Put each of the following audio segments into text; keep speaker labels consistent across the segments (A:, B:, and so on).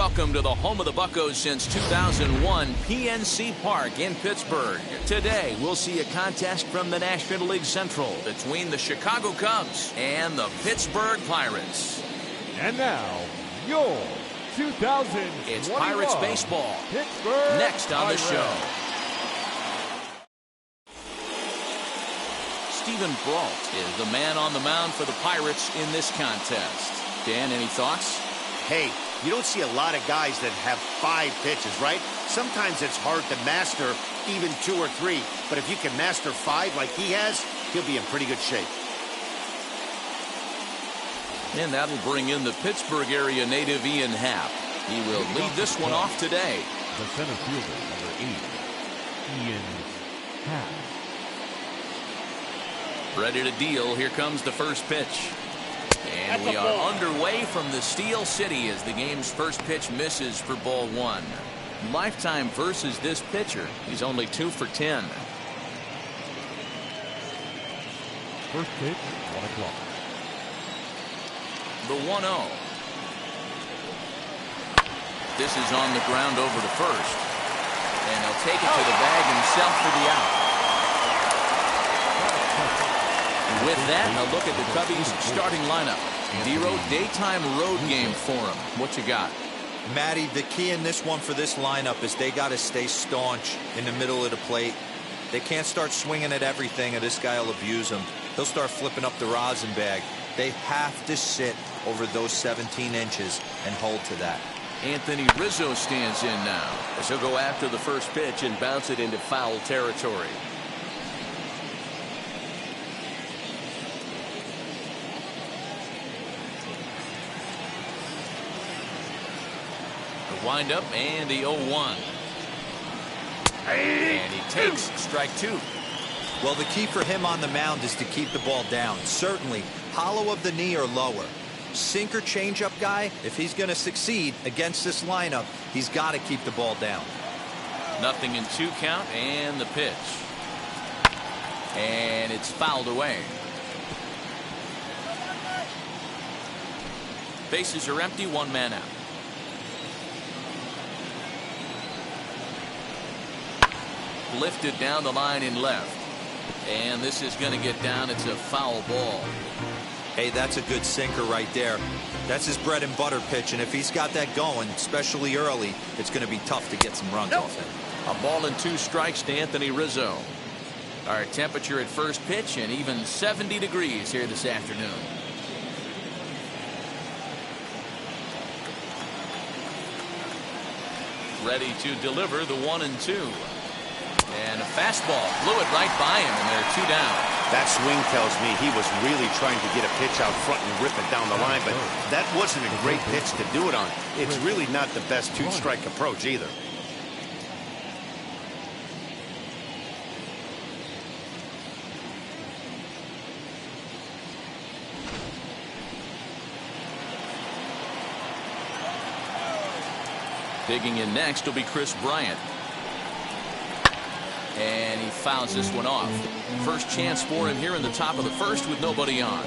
A: Welcome to the home of the Buccos since 2001, PNC Park in Pittsburgh. Today, we'll see a contest from the National League Central between the Chicago Cubs and the Pittsburgh Pirates.
B: And now, your 2021
A: It's Pirates baseball.
B: Pittsburgh
A: Next on the
B: Pirates.
A: show. Steven Brault is the man on the mound for the Pirates in this contest. Dan, any thoughts?
C: Hey, you don't see a lot of guys that have 5 pitches, right? Sometimes it's hard to master even 2 or 3. But if you can master 5 like he has, he'll be in pretty good shape.
A: And that'll bring in the Pittsburgh area native Ian Happ. He will lead this one off today.
B: The center fielder, number 8, Ian Happ.
A: Ready to deal. Here comes the first pitch. And we are underway from the Steel City as the game's first pitch misses for ball 1. Lifetime versus this pitcher. He's only 2 for 10.
B: First pitch, 1 o'clock.
A: The 1-0. This is on the ground over to first. And he'll take it to the bag himself for the out. With that, a look at the Cubbies' starting lineup. Zero daytime road game for him. What you got?
D: Matty, the key in this one for this lineup is they got to stay staunch in the middle of the plate. They can't start swinging at everything or this guy will abuse them. He'll start flipping up the rosin bag. They have to sit over those 17 inches and hold to that.
A: Anthony Rizzo stands in now as he'll go after the first pitch and bounce it into foul territory. The windup and the 0-1. And he takes strike 2.
D: Well, the key for him on the mound is to keep the ball down. Certainly, hollow of the knee or lower. Sinker changeup guy, if he's going to succeed against this lineup, he's got to keep the ball down.
A: 0-2 count and the pitch. And it's fouled away. Bases are empty, 1 man out. Lifted down the line in left. And this is going to get down. It's a foul ball.
D: Hey, that's a good sinker right there. That's his bread and butter pitch, and if he's got that going, especially early, it's going to be tough to get some runs off it.
A: A ball and 2 strikes to Anthony Rizzo. Our temperature at first pitch and even 70 degrees here this afternoon. Ready to deliver the 1-2. And a fastball blew it right by him, and they're 2 down.
C: That swing tells me he was really trying to get a pitch out front and rip it down the line, but that wasn't a great pitch to do it on. It's really not the best 2-strike approach either.
A: Digging in next will be Chris Bryant. And he fouls this one off. First chance for him here in the top of the first with nobody on.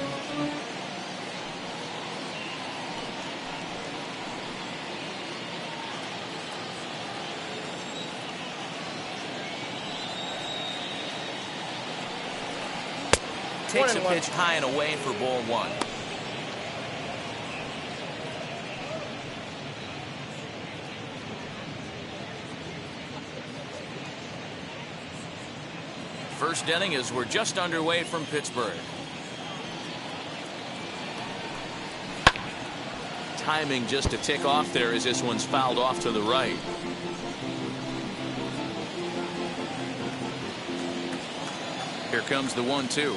A: Takes a pitch high and away for ball 1. First inning as we're just underway from Pittsburgh. Timing just to tick off there as this one's fouled off to the right. Here comes the 1-2.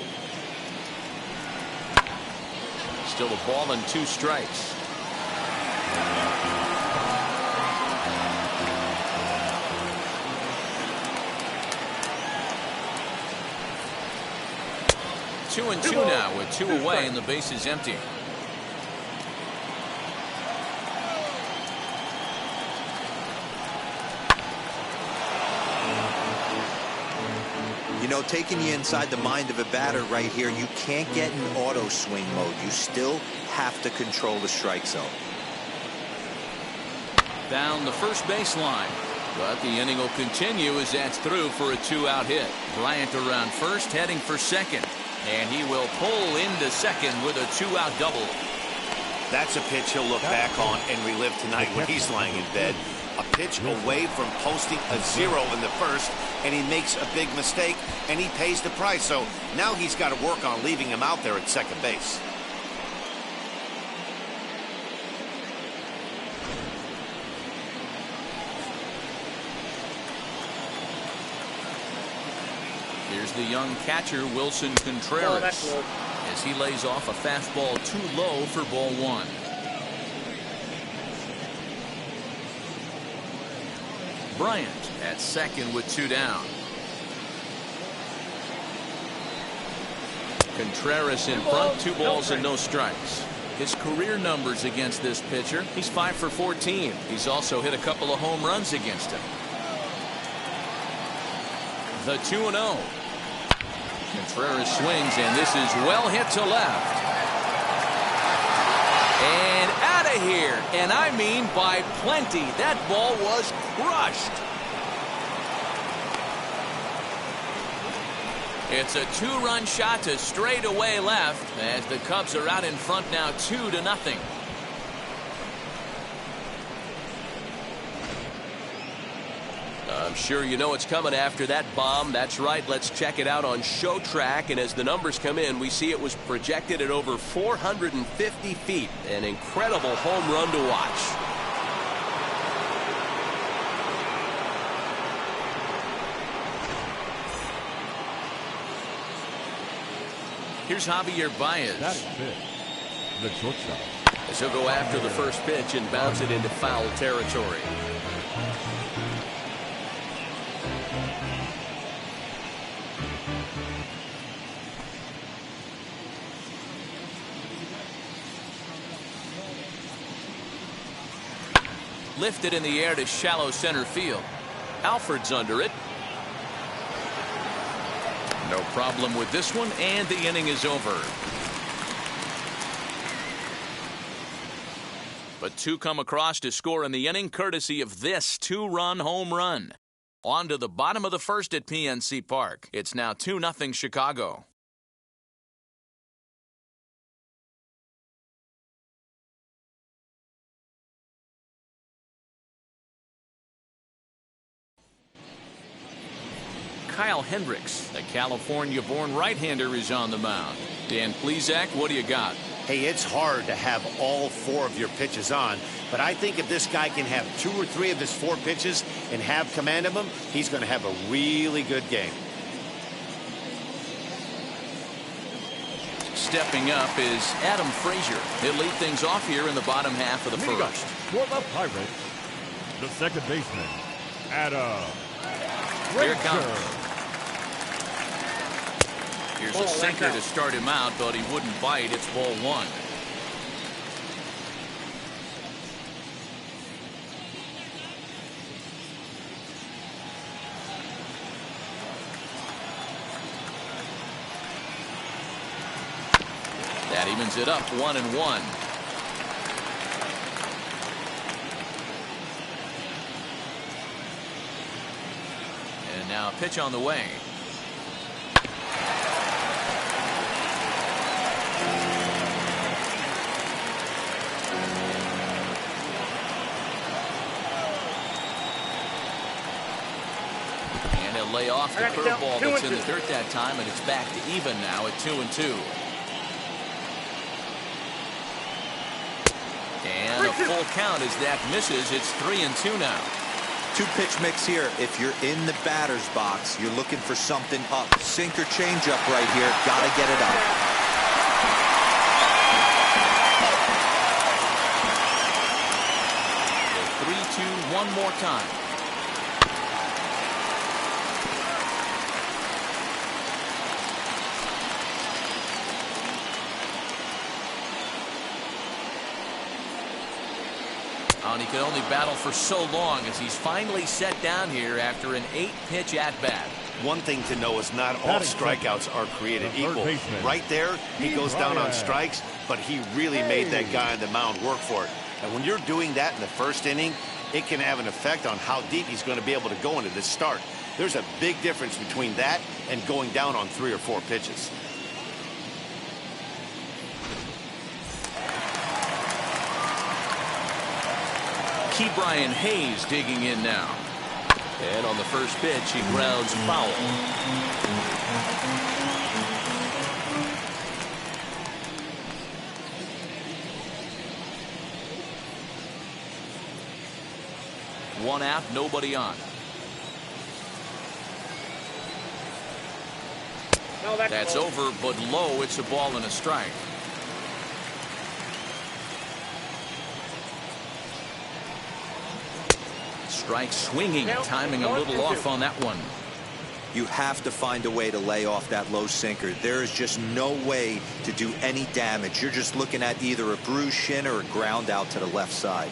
A: Still a ball and 2 strikes. Two and 2 now with 2 away and the base is empty.
D: You know, taking you inside the mind of a batter right here, you can't get in auto swing mode. You still have to control the strike zone.
A: down the first baseline. But the inning will continue as that's through for a 2-out hit. Bryant around first, heading for second. And he will pull into second with a 2-out double.
C: That's a pitch he'll look back on and relive tonight when he's lying in bed. A pitch away from posting a 0 in the first, and he makes a big mistake, and he pays the price. So now he's got to work on leaving him out there at second base.
A: Here's the young catcher, Wilson Contreras, as he lays off a fastball too low for ball 1. Bryant at second with 2 down. Contreras in front, 2 balls and no strikes. His career numbers against this pitcher, he's 5 for 14. He's also hit a couple of home runs against him. The 2-0. Contreras swings, and this is well hit to left. And out of here. And I mean by plenty. That ball was crushed. It's a 2-run shot to straightaway left as the Cubs are out in front now 2-0. I'm sure you know what's coming after that bomb. That's right. Let's check it out on Show Track. And as the numbers come in, we see it was projected at over 450 feet. An incredible home run to watch. Here's Javier Baez.
B: That is it. The shortstop.
A: As he'll go after the first pitch and bounce it into foul territory. Lifted in the air to shallow center field. Alford's under it. No problem with this one, and the inning is over. But 2 come across to score in the inning, courtesy of this 2-run home run. On to the bottom of the first at PNC Park. It's now 2-0 Chicago. Kyle Hendricks, a California-born right-hander, is on the mound. Dan Plesac, what do you got?
C: Hey, it's hard to have all 4 of your pitches on, but I think if this guy can have 2 or 3 of his 4 pitches and have command of them, he's going to have a really good game.
A: Stepping up is Adam Frazier. He'll lead things off here in the bottom half of the first.
B: For the Pirates, the second baseman, Adam
A: Here comes.
B: Frazier.
A: Here's a sinker to start him out, but he wouldn't bite. It's ball 1. That evens it up 1-1. And now a pitch on the way. And he'll lay off the curveball that's in the dirt that time, and it's back to even now at 2-2. And a full count as that misses. It's 3-2 now.
D: 2-pitch mix here. If you're in the batter's box, you're looking for something up. Sinker changeup right here. Gotta get it up.
A: The 3-2 one more time. And he could only battle for so long as he's finally set down here after an 8-pitch at-bat.
C: One thing to know is not all strikeouts are created equal. Right there, he goes down on strikes, but he really made that guy on the mound work for it. And when you're doing that in the first inning, it can have an effect on how deep he's going to be able to go into this start. There's a big difference between that and going down on 3 or 4 pitches.
A: Brian Hayes digging in now. And on the first pitch, he grounds foul. One out, nobody on.
E: No,
A: that's over, but low. It's a ball and a strike. Strike swinging, timing a little off on that one.
D: You have to find a way to lay off that low sinker. There is just no way to do any damage. You're just looking at either a bruised shin or a ground out to the left side.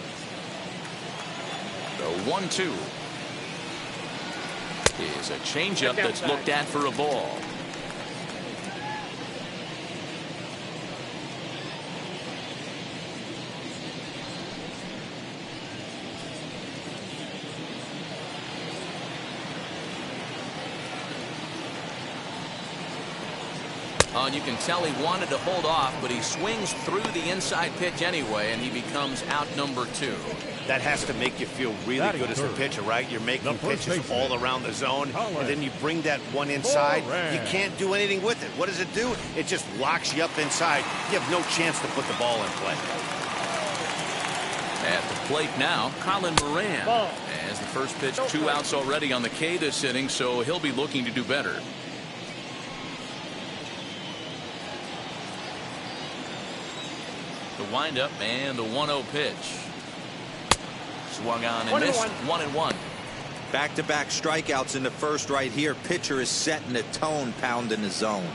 A: The 1-2 is a changeup that's looked at for a ball. And you can tell he wanted to hold off, but he swings through the inside pitch anyway, and he becomes out number 2.
C: That has to make you feel really good as a pitcher, right? You're making pitches all around the zone, and then you bring that one inside. You can't do anything with it. What does it do? It just locks you up inside. You have no chance to put the ball in play.
A: At the plate now, Colin Moran. As the first pitch, 2 outs already on the K this inning, so he'll be looking to do better. The windup and the 1-0 pitch. Swung on and missed. 1-1.
D: Back-to-back strikeouts in the first right here. Pitcher is setting the tone, pounding the zone.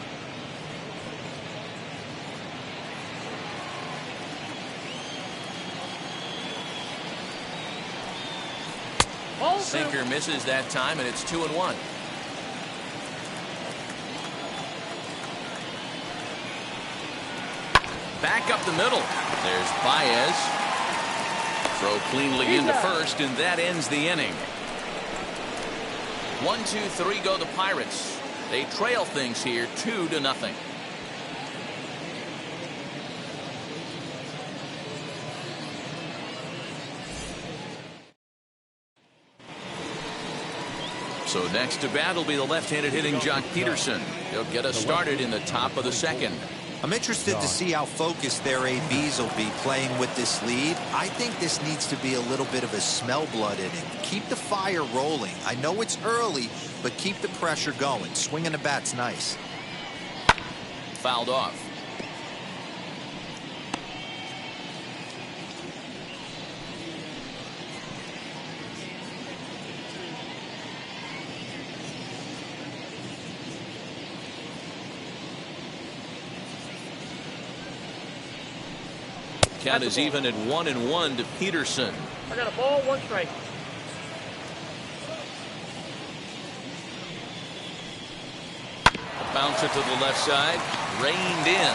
A: Sinker misses that time, and it's 2-1. Back up the middle. There's Baez. Throw cleanly into first, and that ends the inning. 1-2-3 go the Pirates. They trail things here 2-0. So next to bat will be the left-handed hitting Jock Peterson. He'll get us started in the top of the second.
D: I'm interested to see how focused their ABs will be playing with this lead. I think this needs to be a little bit of a smell blood inning. Keep the fire rolling. I know it's early, but keep the pressure going. Swinging the bat's nice.
A: Fouled off. Count is even at 1-1 to Peterson.
E: I got a ball, 1 strike.
A: A bouncer to the left side, reined in.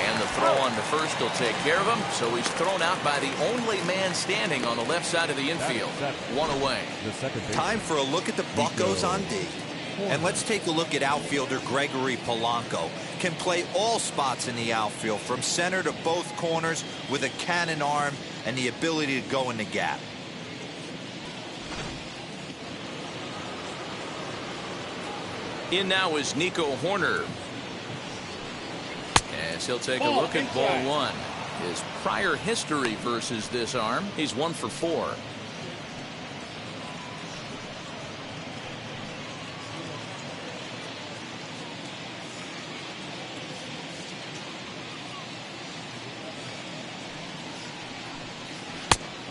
A: And the throw on to first will take care of him. So he's thrown out by the only man standing on the left side of the infield. 1 away.
D: Time for a look at the Buccos on D. And let's take a look at outfielder Gregory Polanco. Can play all spots in the outfield, from center to both corners, with a cannon arm and the ability to go in the gap.
A: In now is Nico Horner. As he'll take a look at ball 1. His prior history versus this arm, he's 1 for 4.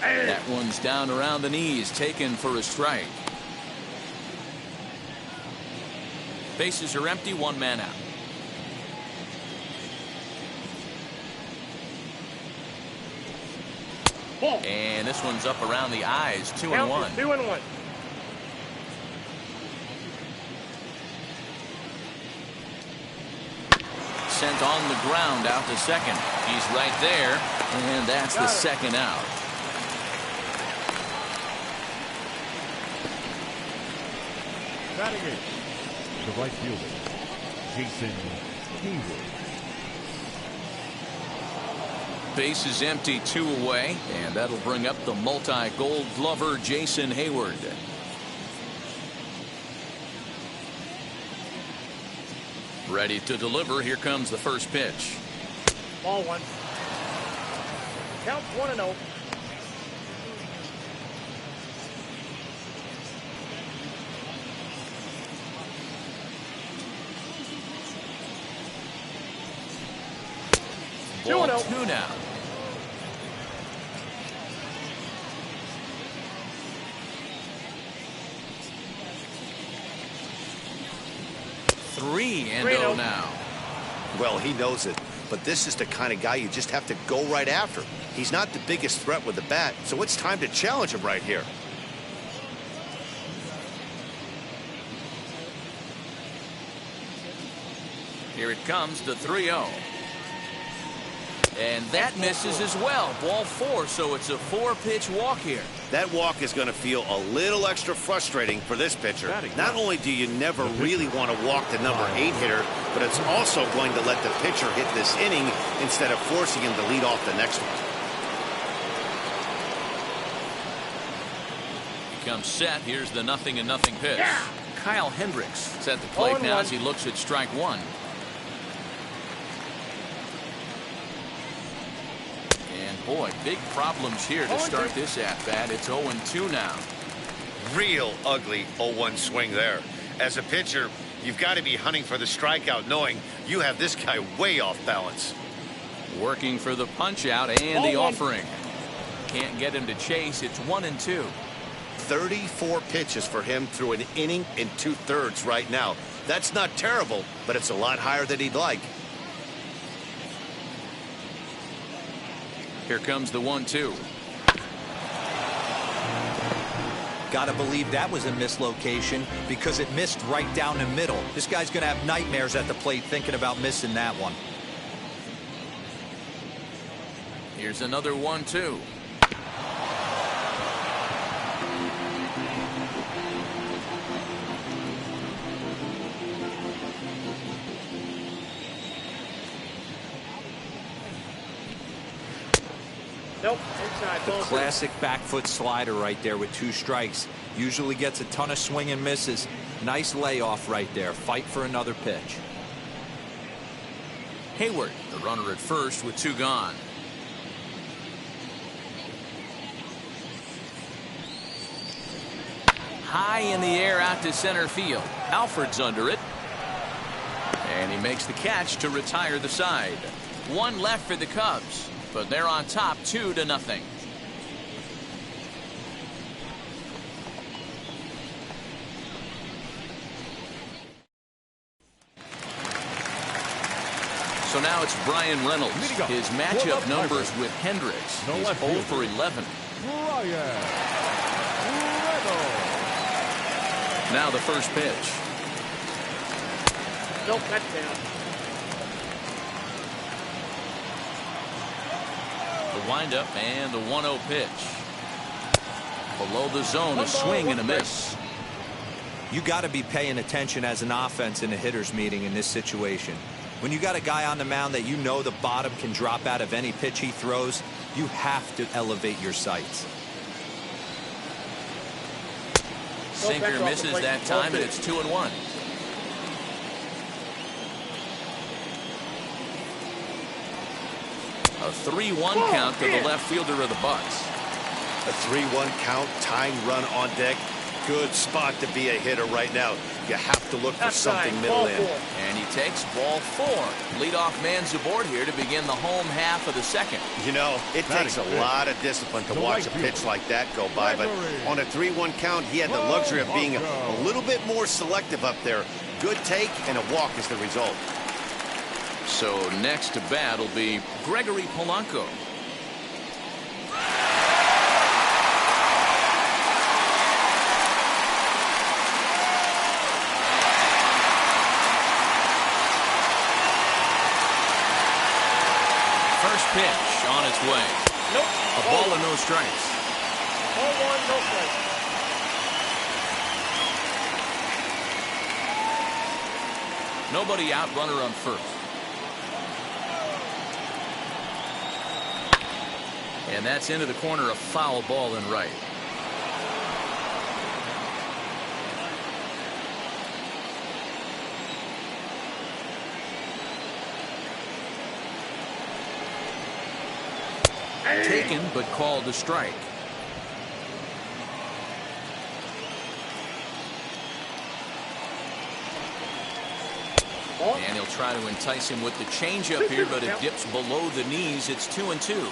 A: That one's down around the knees, taken for a strike. Bases are empty, 1 man out. And this one's up around the eyes, 2-1.
E: 2-1.
A: Sent on the ground out to second. He's right there, and that's the second out.
B: Batting it, the right fielder, Jason Hayward.
A: Base is empty, 2 away, and that'll bring up the multi-gold glover Jason Hayward. Ready to deliver. Here comes the first pitch.
E: Ball 1. Count 1-0.
A: Ball
E: 2-0.
A: 2 now. Three and 0 now.
C: Well, he knows it, but this is the kind of guy you just have to go right after. He's not the biggest threat with the bat, so it's time to challenge him right here.
A: Here it comes, the 3-0. And that misses as well. Ball 4, so it's a 4-pitch walk here.
C: That walk is going to feel a little extra frustrating for this pitcher. Not only do you never really want to walk the number 8 hitter, but it's also going to let the pitcher hit this inning instead of forcing him to lead off the next one.
A: He comes set. Here's the 0-0 pitch. Kyle Hendricks is at the plate now as he looks at strike 1. Boy, big problems here to start this at-bat. It's 0-2 now.
C: Real ugly 0-1 swing there. As a pitcher, you've got to be hunting for the strikeout, knowing you have this guy way off balance.
A: Working for the punch-out and the offering. Can't get him to chase. It's 1-2.
C: 34 pitches for him through an inning and 2/3 right now. That's not terrible, but it's a lot higher than he'd like.
A: Here comes the 1-2.
D: Gotta believe that was a mislocation because it missed right down the middle. This guy's gonna have nightmares at the plate thinking about missing that one.
A: Here's another 1-2.
E: Nope, inside. Ball 2.
D: Classic back foot slider right there with 2 strikes. Usually gets a ton of swing and misses. Nice layoff right there. Fight for another pitch.
A: Hayward, the runner at first with 2 gone. High in the air out to center field. Alford's under it. And he makes the catch to retire the side. 1 left for the Cubs. But they're on top 2-0. So now it's Brian Reynolds. His matchup numbers with Hendricks. He's 0 for 11.
B: Bryant.
A: Now the first pitch.
E: Nope, that's down.
A: The windup and the 1-0 pitch. Below the zone, a swing and a miss.
D: You got to be paying attention as an offense in a hitter's meeting in this situation. When you got a guy on the mound that you know the bottom can drop out of any pitch he throws, you have to elevate your sights.
A: Sinker misses that time, and it's 2-1. A 3-1 count to the left fielder of the Bucks.
C: A 3-1 count, tying run on deck. Good spot to be a hitter right now. You have to look for something middle in.
A: And he takes ball 4. Leadoff man's aboard here to begin the home half of the second.
C: You know, it takes a lot of discipline to watch a pitch like that go by, but on a 3-1 count, he had the luxury of being a little bit more selective up there. Good take and a walk is the result.
A: So next to bat will be Gregory Polanco. First pitch on its way.
E: Nope.
A: A ball and no strikes.
E: Ball 1, no strikes.
A: Nobody out, runner on first. And that's into the corner, a foul ball in right. Taken, but called a strike. And he'll try to entice him with the changeup here, but it dips below the knees. It's 2-2.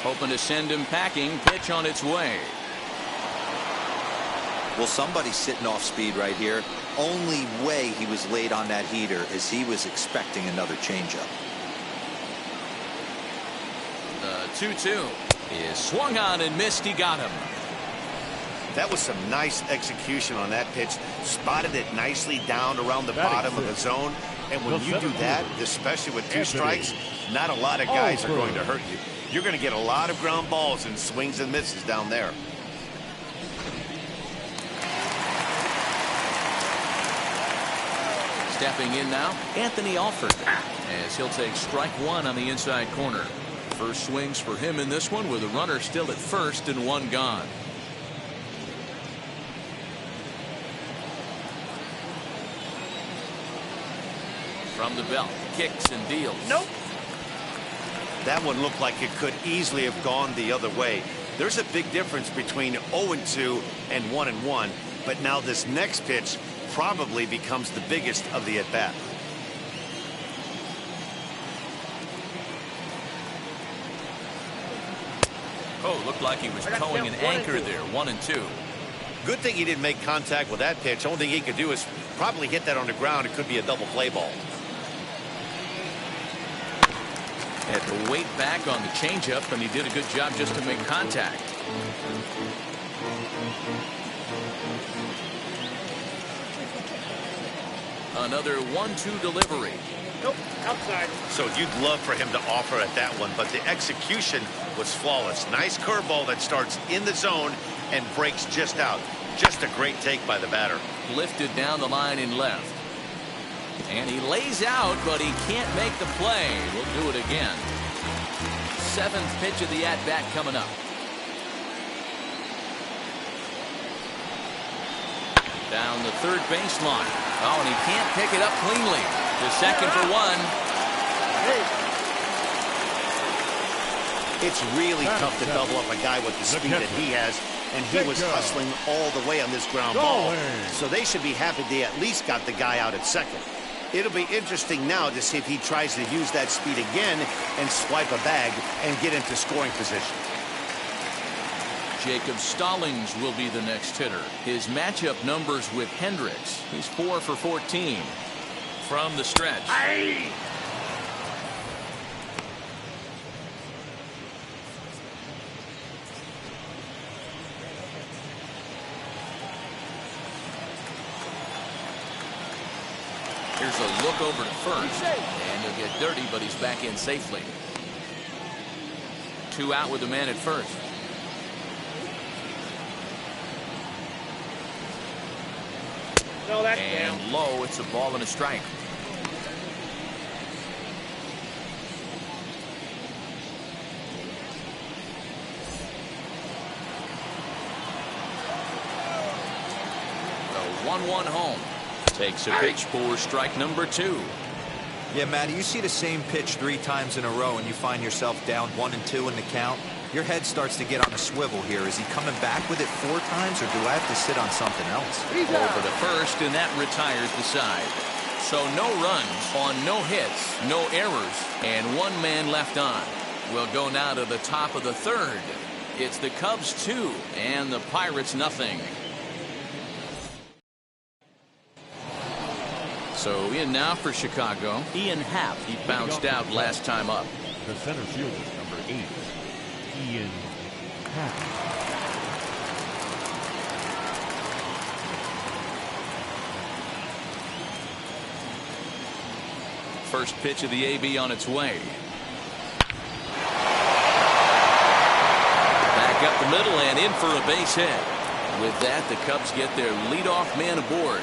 A: Hoping to send him packing. Pitch on its way.
D: Well, somebody's sitting off speed right here. Only way he was late on that heater is he was expecting another changeup.
A: The 2-2 is swung on and missed. He got him.
C: That was some nice execution on that pitch. Spotted it nicely down around the bottom of the zone. And when you do that, especially with 2 strikes, not a lot of guys are going to hurt you. You're going to get a lot of ground balls and swings and misses down there.
A: Stepping in now, Anthony Alford, as he'll take strike 1 on the inside corner. First swings for him in this one with a runner still at first and 1 gone. From the belt, kicks and deals.
E: Nope.
C: That one looked like it could easily have gone the other way. There's a big difference between 0-2 and 1-1, but now this next pitch probably becomes the biggest of the at-bat.
A: Oh, looked like he was towing an anchor there. 1-2.
C: Good thing he didn't make contact with that pitch. Only thing he could do is probably hit that on the ground. It could be a double play ball.
A: Had to wait back on the changeup, and he did a good job just to make contact. Another 1-2 delivery.
E: Nope, outside.
C: So you'd love for him to offer at that one, but the execution was flawless. Nice curveball that starts in the zone and breaks just out. Just a great take by the batter.
A: Lifted down the line in left. And he lays out, but he can't make the play. We'll do it again. 7th pitch of the at-bat coming up. Down the third baseline. Oh, and he can't pick it up cleanly. To second for 1.
C: It's really tough to double up a guy with the speed that he has, and he was hustling all the way on this ground ball. So they should be happy they at least got the guy out at second. It'll be interesting now to see if he tries to use that speed again and swipe a bag and get into scoring position.
A: Jacob Stallings will be the next hitter. His matchup numbers with Hendricks. He's 4 for 14 from the stretch. Here's a look over to first, and he'll get dirty, but he's back in safely. 2 out with a man at first.
E: No, that's
A: and
E: down.
A: Low. It's a ball and a strike. The 1-1 home. Takes a pitch for strike number 2.
D: Yeah, Matty, you see the same pitch 3 times in a row and you find yourself down 1-2 in the count. Your head starts to get on a swivel here. Is he coming back with it 4 times, or do I have to sit on something else?
A: Over to first, and that retires the side. So no runs on no hits, no errors, and 1 man left on. We'll go now to the top of the 3rd. It's the Cubs 2 and the Pirates nothing. So in now for Chicago, Ian Happ. He bounced out last time up.
B: The center fielder, number 8, Ian Happ.
A: First pitch of the AB on its way. Back up the middle and in for a base hit. With that, the Cubs get their leadoff man aboard.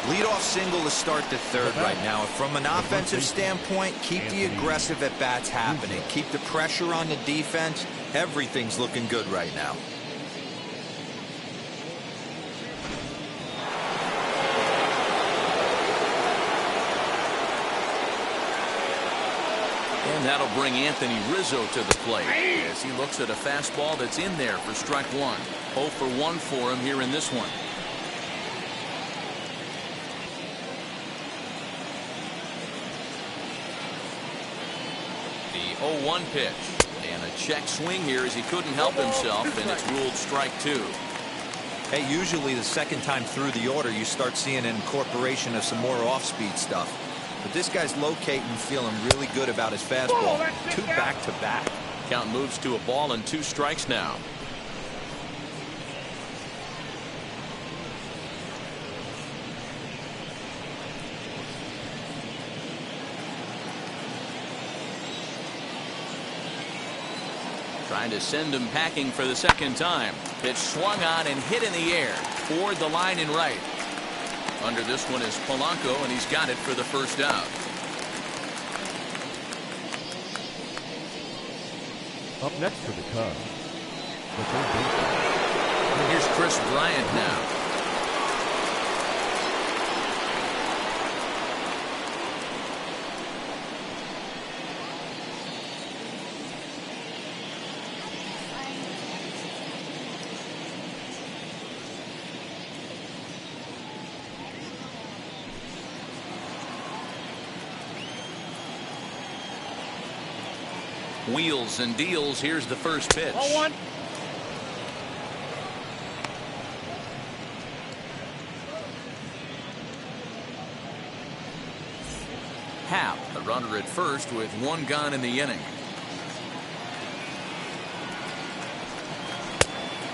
D: Leadoff single to start the third right now. From an offensive standpoint, keep the aggressive at-bats happening. Keep the pressure on the defense. Everything's looking good right now.
A: And that'll bring Anthony Rizzo to the plate as he looks at a fastball that's in there for strike one. 0 for 1 for him here in this one. The 0-1 pitch. And a check swing here as he couldn't help himself, and it's ruled strike two.
D: Hey, usually the second time through the order, you start seeing an incorporation of some more off-speed stuff. But this guy's locating, feeling really good about his fastball. 2 back-to-back.
A: Count moves to a ball and 2 strikes now. Trying to send him packing for the second time. Pitch swung on and hit in the air toward the line and right. Under this one is Polanco, and he's got it for the first out.
B: Up next for the Cubs, the third baseman.
A: And here's Chris Bryant now. Wheels and deals. Here's the first pitch.
E: 0-1.
A: Happ, the runner at first with 1 gone in the inning.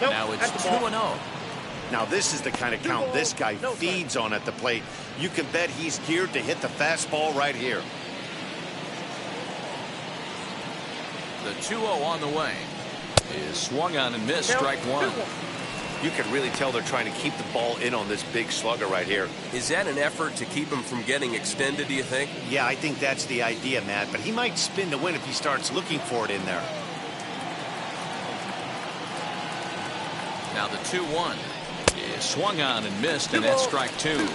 E: Nope,
A: Now it's
E: that's the ball.
A: 2-0.
C: Now this is the kind of count this guy feeds on at the plate. You can bet he's geared to hit the fastball right here.
A: The 2-0 on the way is swung on and missed. Strike one.
C: You can really tell they're trying to keep the ball in on this big slugger right here.
F: Is that an effort to keep him from getting extended, do you think?
C: Yeah, I think that's the idea, Matt. But he might spin to win if he starts looking for it in there.
A: Now the 2-1 is swung on and missed, and that's strike two.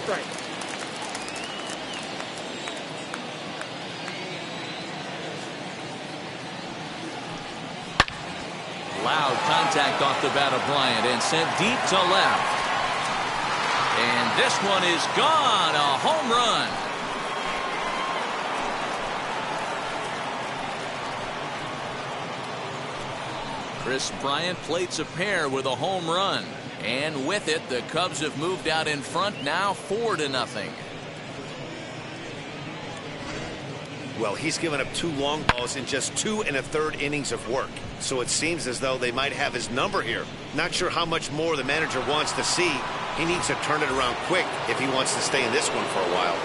A: Loud contact off the bat of Bryant and sent deep to left. And this one is gone. A home run. Chris Bryant plates a pair with a home run. And with it, the Cubs have moved out in front now 4-0.
C: Well, he's given up 2 long balls in just 2 1/3 innings of work. So it seems as though they might have his number here. Not sure how much more the manager wants to see. He needs to turn it around quick if he wants to stay in this one for a while.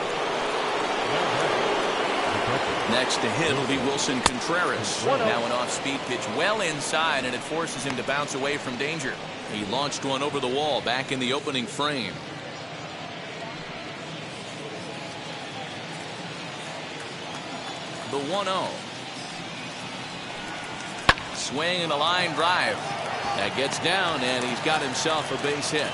A: Next to hit will be Wilson Contreras. Now an off-speed pitch well inside, and it forces him to bounce away from danger. He launched one over the wall back in the opening frame. The 1-0. Swing and a line drive. That gets down, and he's got himself a base hit.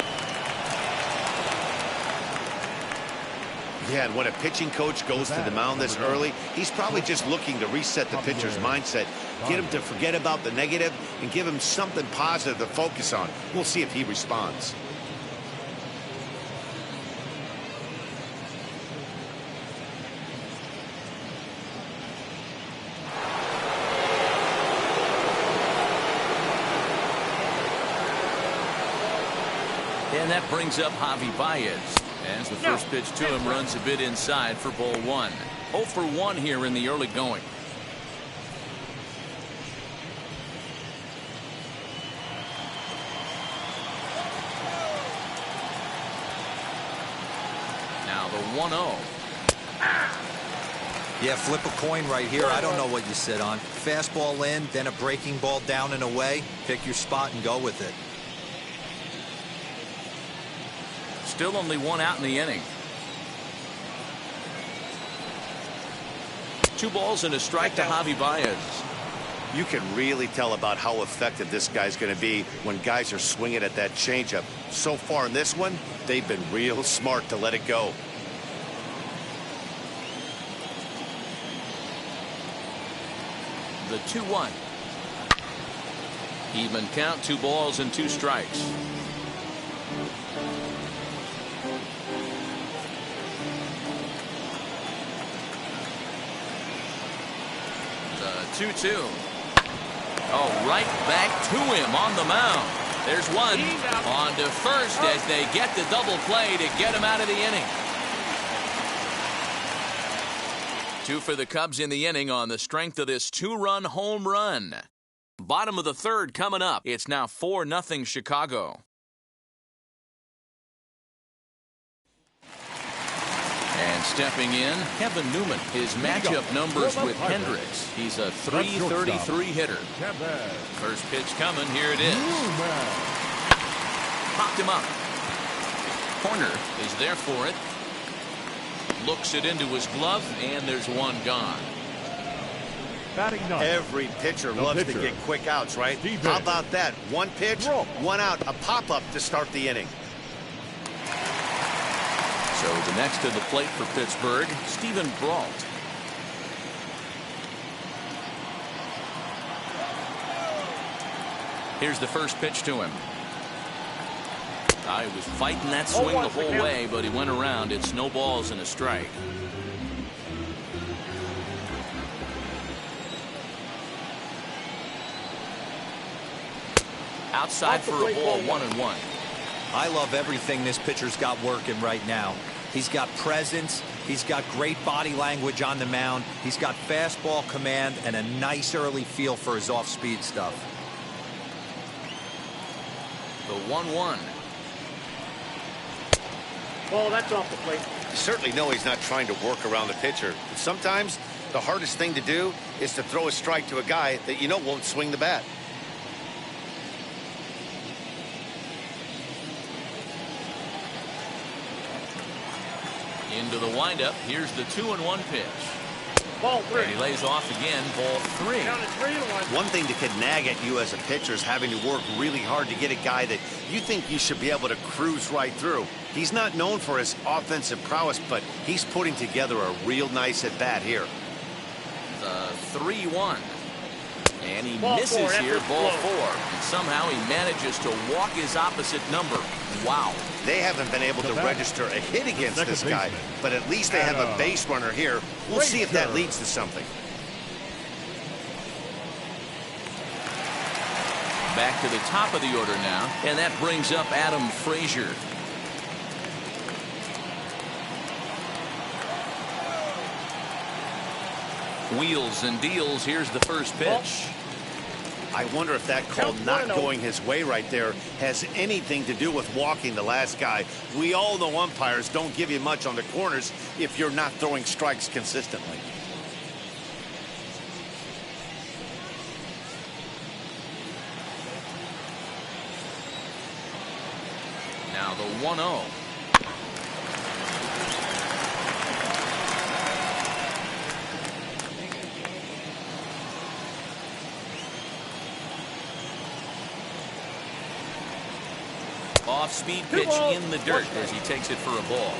C: Yeah, and when a pitching coach goes to the mound this early, he's probably just looking to reset the pitcher's mindset, get him to forget about the negative, and give him something positive to focus on. We'll see if he responds.
A: And that brings up Javi Baez as the first pitch to him runs a bit inside for ball 1. 0 for 1 here in the early going. Now the 1-0.
D: Yeah, flip a coin right here. I don't know what you sit on. Fastball in, then a breaking ball down and away. Pick your spot and go with it.
A: Still only 1 out in the inning. 2 balls and a strike to Javi Baez.
C: You can really tell about how effective this guy's going to be when guys are swinging at that changeup. So far in this one, they've been real smart to let it go.
A: The 2-1. Even count, 2 balls and 2 strikes. The 2-2. Oh, right back to him on the mound. There's one on to first as they get the double play to get him out of the inning. 2 for the Cubs in the inning on the strength of this 2-run home run. Bottom of the 3rd coming up. It's now 4-0 Chicago. And stepping in, Kevin Newman. His matchup numbers with Hendricks. He's a .333 hitter. First pitch coming. Here it is. Popped him up. Horner is there for it. Looks it into his glove, and there's one gone.
C: Every pitcher loves to get quick outs, right? How about that? 1 pitch, 1 out, a pop-up to start the inning.
A: So the next to the plate for Pittsburgh, Steven Brault. Here's the first pitch to him. He was fighting that swing the whole way, but he went around. It's no balls and a strike. Outside for a ball, 1-1.
D: I love everything this pitcher's got working right now. He's got presence. He's got great body language on the mound. He's got fastball command and a nice early feel for his off-speed stuff.
A: The 1-1.
E: Oh, that's off the plate.
C: You certainly know he's not trying to work around the pitcher. But sometimes the hardest thing to do is to throw a strike to a guy that you know won't swing the bat.
A: Into the windup. Here's the 2-1 pitch.
E: Ball 3.
A: And he lays off again. Ball 3.
E: Count it 3-1.
C: One thing that could nag at you as a pitcher is having to work really hard to get a guy that you think you should be able to cruise right through. He's not known for his offensive prowess, but he's putting together a real nice at bat here.
A: The 3-1. And he
E: Ball
A: misses
E: 4,
A: here.
E: effort
A: Ball
E: slow.
A: 4. And somehow he manages to walk his opposite number. Wow.
C: They haven't been able to register a hit against this guy, but at least they have a base runner here. We'll see if that leads to something.
A: Back to the top of the order now, and that brings up Adam Frazier. Wheels and deals. Here's the first pitch.
C: I wonder if that call not going his way right there has anything to do with walking the last guy. We all know umpires don't give you much on the corners if you're not throwing strikes consistently.
A: Now the 1-0. Off-speed pitch in the dirt as he takes it for a ball.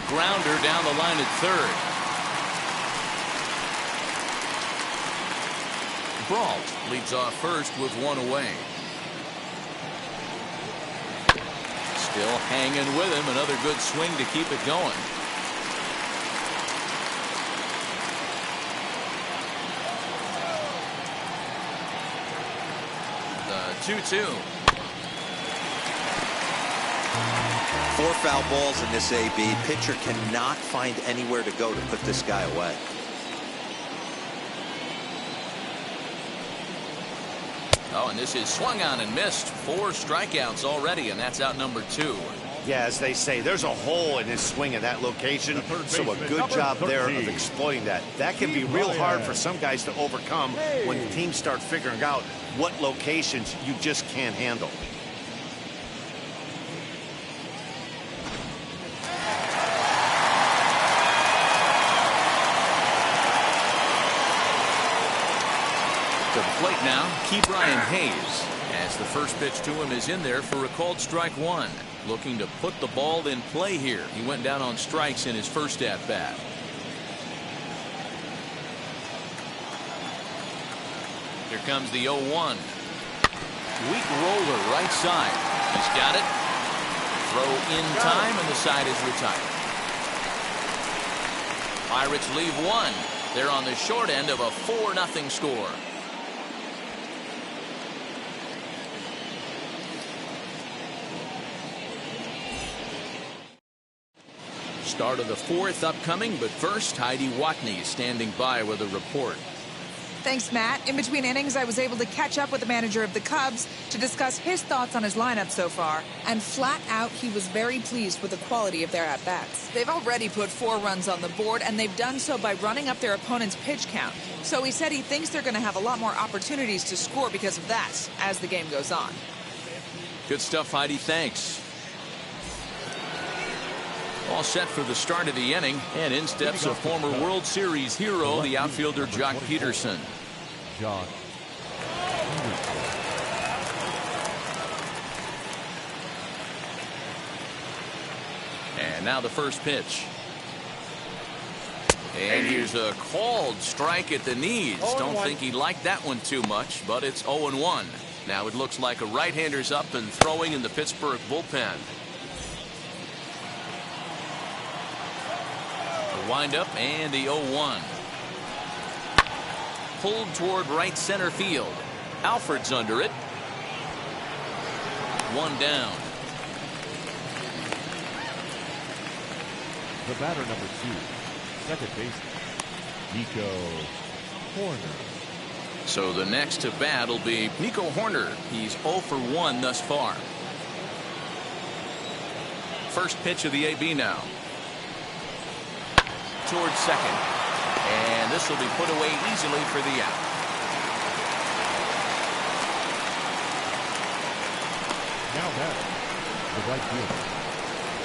A: Grounder down the line at third. Brault leads off first with 1 away. Still hanging with him. Another good swing to keep it going. The 2-2.
D: 4 foul balls in this AB. Pitcher cannot find anywhere to go to put this guy away.
A: Oh, and this is swung on and missed. 4 strikeouts already, and that's out number 2.
C: Yeah, as they say, there's a hole in his swing in that location, so a good job there of exploiting that. That can be real hard for some guys to overcome when teams start figuring out what locations you just can't handle.
A: Bryant Hayes, as the first pitch to him is in there for a called strike one. Looking to put the ball in play here. He went down on strikes in his first at bat. Here comes the 0-1. Weak roller right side. He's got it. Throw in time, and the side is retired. Pirates leave one. They're on the short end of a 4-0 score. Start of the fourth upcoming, but first, Heidi Watney standing by with a report.
G: Thanks, Matt. In between innings, I was able to catch up with the manager of the Cubs to discuss his thoughts on his lineup so far. And flat out, he was very pleased with the quality of their at-bats. They've already put 4 runs on the board, and they've done so by running up their opponent's pitch count. So he said he thinks they're going to have a lot more opportunities to score because of that as the game goes on.
A: Good stuff, Heidi. Thanks. All set for the start of the inning, and in steps a former World Series hero, the outfielder Jock Peterson. And now the first pitch. And here's a called strike at the knees. Don't think he liked that one too much, but it's 0-1. Now it looks like a right-hander's up and throwing in the Pittsburgh bullpen. Wind up and the 0-1. Pulled toward right center field. Alford's under it. One down.
B: The batter number 2, second baseman, Nico Horner.
A: So the next to bat will be Nico Horner. He's 0 for 1 thus far. First pitch of the AB now. Towards second, and this will be put away easily for the out.
B: Now batting, the right fielder,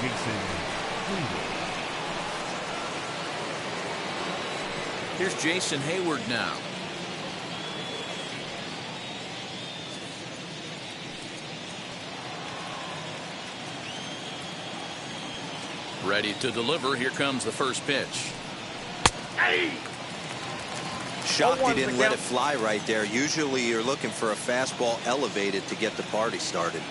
B: Jason Hayward.
A: Here's Jason Hayward now. Ready to deliver. Here comes the first pitch.
D: Shocked he didn't let it fly right there. Usually you're looking for a fastball elevated to get the party started.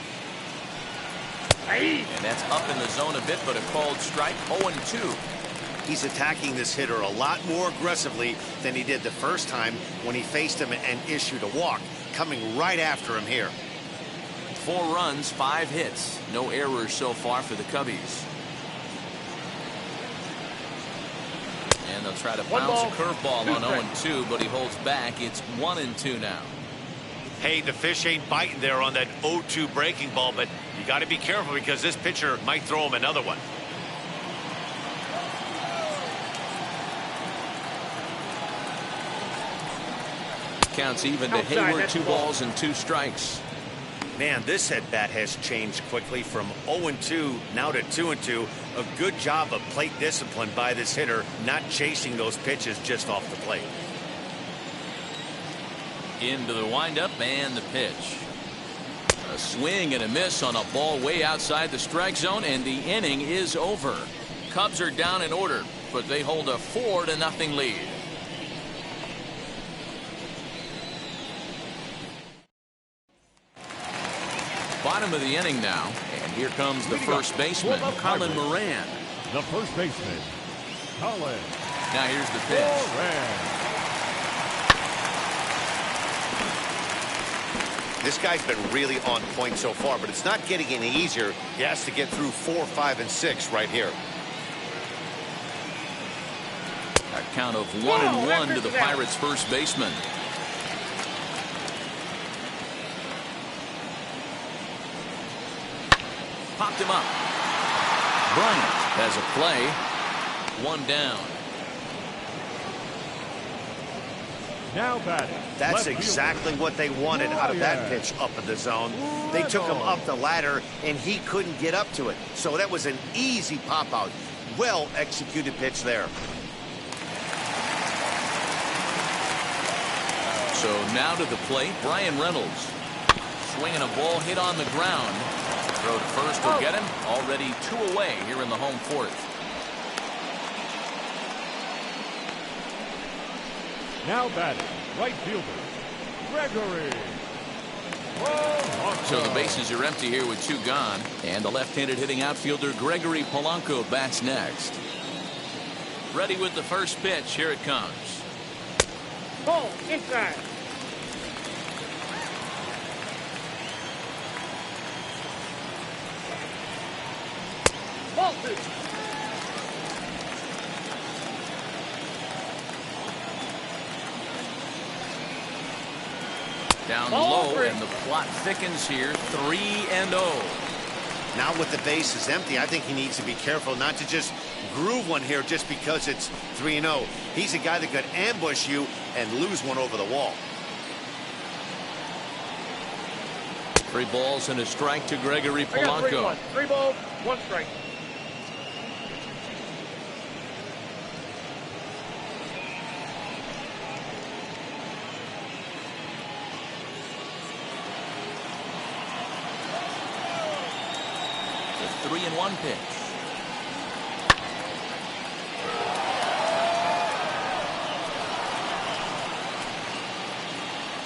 A: And that's up in the zone a bit, but a called strike. 0-2.
C: He's attacking this hitter a lot more aggressively than he did the first time when he faced him and issued a walk. Coming right after him here.
A: 4 runs, 5 hits. No errors so far for the Cubbies. And they'll try to bounce a curveball on 0-2, but he holds back. It's 1-2 now.
C: Hey, the fish ain't biting there on that 0-2 breaking ball, but you got to be careful because this pitcher might throw him another one.
A: Counts even to Hayward. 2 balls and 2 strikes.
C: Man, this at-bat has changed quickly from 0-2 now to 2-2. A good job of plate discipline by this hitter, not chasing those pitches just off the plate.
A: Into the windup and the pitch. A swing and a miss on a ball way outside the strike zone, and the inning is over. Cubs are down in order, but they hold a 4-0 lead. Bottom of the inning now, and here comes the first baseman, Colin Moran.
B: The first baseman, Colin.
A: Now here's the pitch.
B: Moran.
C: This guy's been really on point so far, but it's not getting any easier. He has to get through 4, 5, and 6 right here.
A: A count of 1-1 to the Pirates' first baseman. Popped him up. Bryant has a play. 1 down.
B: Now batting.
C: That's exactly what they wanted out of that pitch up in the zone. They took him up the ladder, and he couldn't get up to it. So that was an easy pop-out. Well executed pitch there.
A: So now to the plate, Brian Reynolds. Swinging a ball hit on the ground. Throw to first will get him. Already 2 away here in the home fourth.
B: Now batting, right fielder, Gregory Polanco.
A: So the bases are empty here with 2 gone. And the left-handed hitting outfielder Gregory Polanco bats next. Ready with the first pitch. Here it comes.
E: Ball inside. Ball 2.
A: Down
E: Ball
A: low,
E: 3.
A: and the plot thickens here. 3-0.
C: Now with the bases empty, I think he needs to be careful not to just groove one here just because it's 3-0. He's a guy that could ambush you and lose one over the wall.
A: 3 balls and a strike to Gregory
E: I got
A: Polanco.
E: 3-1. 3 balls, 1 strike.
A: The 3-1 pitch.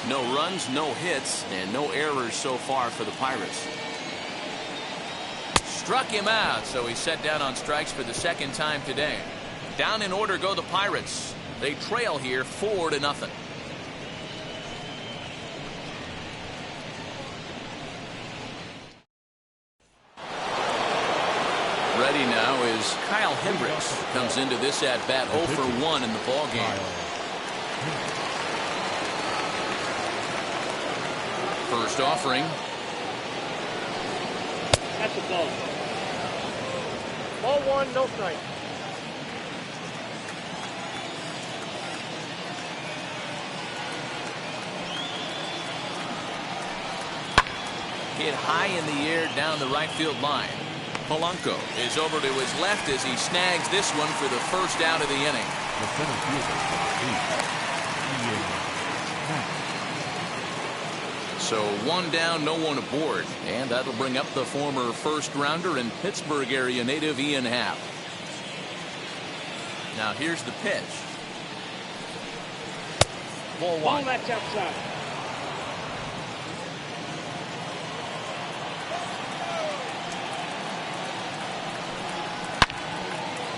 A: No runs, no hits, and no errors so far for the Pirates. Struck him out, so he's set down on strikes for the 2nd time today. Down in order go the Pirates. They trail here 4-0. Ready now is Kyle Hendricks. Comes into this at bat 0 for 1 in the ball game. First offering.
E: That's a ball. Ball 1, no strike.
A: Hit high in the air down the right field line. Polanco is over to his left as he snags this one for the first out of the inning.
B: The center fielder for the lead,
A: So 1 down, no one aboard. And that'll bring up the former first-rounder and Pittsburgh area native Ian Happ. Now here's the pitch. Ball 1.
E: Ball, that's outside.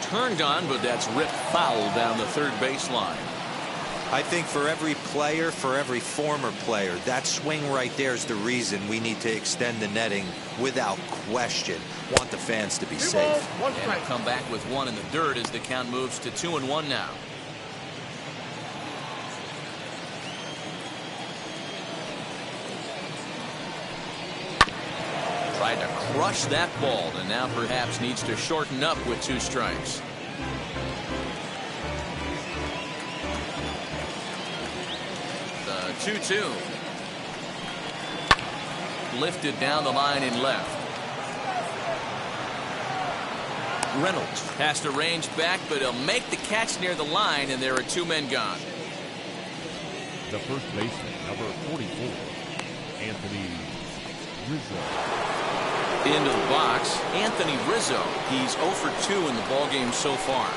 A: Turned on, but that's ripped foul down the third baseline.
D: I think for every player, for every former player, that swing right there is the reason we need to extend the netting without question. Want the fans to be
E: 2
D: safe.
E: balls, 1
A: And
E: strike.
A: he'll come back with 1 in the dirt as the count moves to 2-1 now. Tried to crush that ball, and now perhaps needs to shorten up with 2 strikes. The 2-2. Lifted down the line in left. Reynolds has to range back, but he'll make the catch near the line, and there are 2 men gone.
B: the first baseman, number 44, Anthony Rizzo.
A: Into the box, Anthony Rizzo. He's 0 for 2 in the ballgame so far.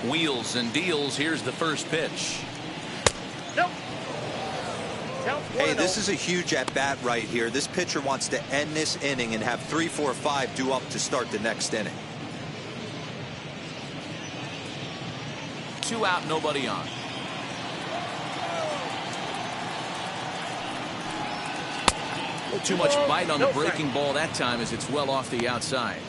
A: Wheels and deals. Here's the first pitch.
E: Nope.
D: Hey, this is a huge at-bat right here. This pitcher wants to end this inning and have 3, 4, 5 due up to start the next inning.
A: 2 out, nobody on. Too much bite on the breaking ball that time as it's well off the outside.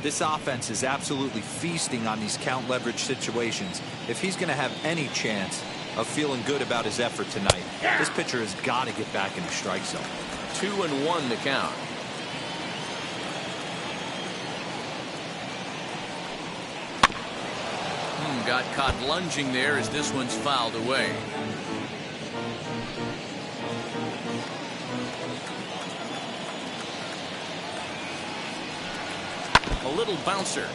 D: This offense is absolutely feasting on these count leverage situations. If he's going to have any chance of feeling good about his effort tonight, this pitcher has got to get back in the strike zone.
A: 2-1 to count. got caught lunging there as this one's fouled away. A little bouncer.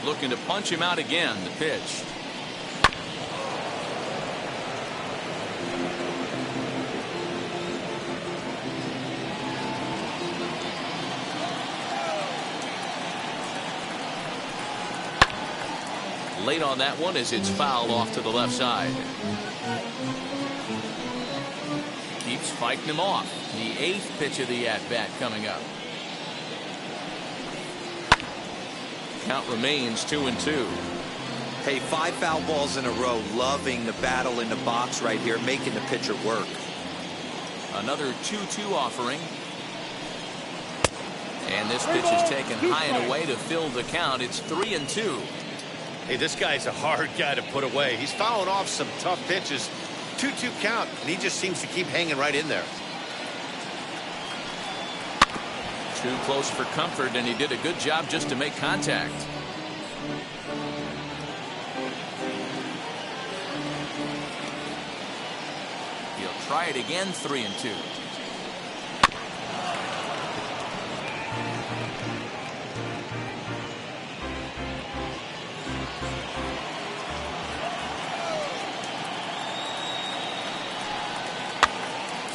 A: Looking to punch him out again. The pitch. Late on that one as it's fouled off to the left side. Keeps fighting him off. The 8th pitch of the at-bat coming up. Count remains 2-2.
D: Hey, 5 foul balls in a row. Loving the battle in the box right here, making the pitcher work.
A: Another 2-2 offering. And this pitch is taken high and away to fill the count. It's 3-2.
C: Hey, this guy's a hard guy to put away. He's fouling off some tough pitches. 2-2 count, and he just seems to keep hanging right in there.
A: Too close for comfort, and he did a good job just to make contact. He'll try it again. 3-2.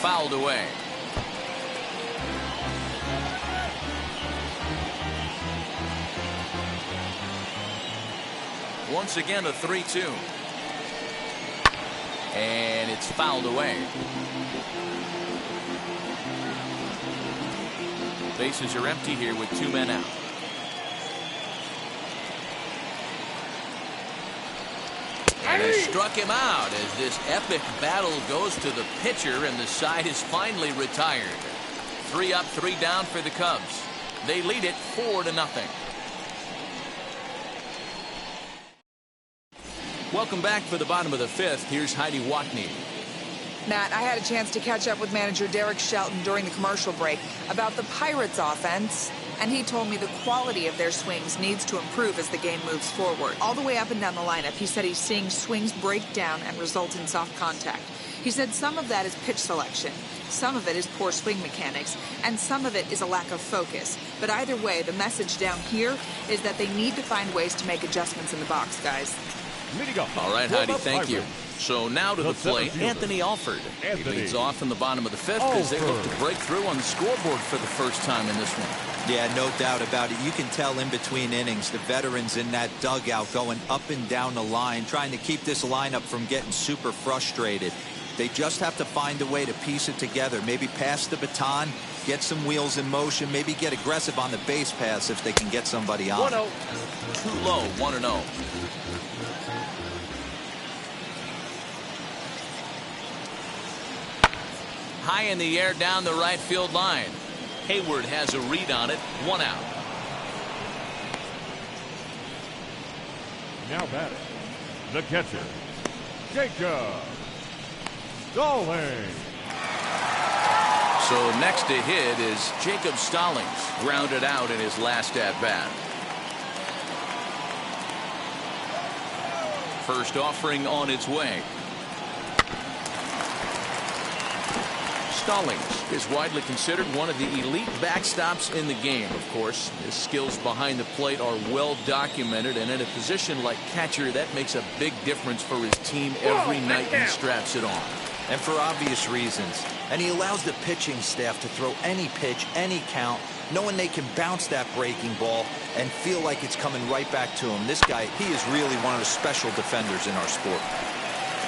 A: Fouled away. Once again, a 3-2. And it's fouled away. Bases are empty here with 2 men out. And they struck him out as this epic battle goes to the pitcher, and the side is finally retired. 3 up, 3 down for the Cubs. They lead it 4-0. Welcome back for the bottom of the 5th. Here's Heidi Watney.
G: Matt, I had a chance to catch up with manager Derek Shelton during the commercial break about the Pirates' offense, and he told me the quality of their swings needs to improve as the game moves forward. All the way up and down the lineup, he said he's seeing swings break down and result in soft contact. He said some of that is pitch selection, some of it is poor swing mechanics, and some of it is a lack of focus. But either way, the message down here is that they need to find ways to make adjustments in the box, guys.
A: All right, Heidi, thank you. So now to the plate, Anthony Alford. He leads off in the bottom of the 5th as they look to break through on the scoreboard for the first time in this one.
D: Yeah, no doubt about it. You can tell in between innings, the veterans in that dugout going up and down the line, trying to keep this lineup from getting super frustrated. They just have to find a way to piece it together. Maybe pass the baton, get some wheels in motion, maybe get aggressive on the base pass if they can get somebody on.
A: 1-0. Too low, 1-0. High in the air down the right field line. Hayward has a read on it. 1 out.
B: Now batting, the catcher, Jacob Stallings.
A: So next to hit is Jacob Stallings, grounded out in his last at bat. First offering on its way. Stallings is widely considered one of the elite backstops in the game. Of course, his skills behind the plate are well documented, and in a position like catcher, that makes a big difference for his team every night he straps it on.
D: And for obvious reasons. And he allows the pitching staff to throw any pitch, any count, knowing they can bounce that breaking ball and feel like it's coming right back to him. This guy, he is really one of the special defenders in our sport.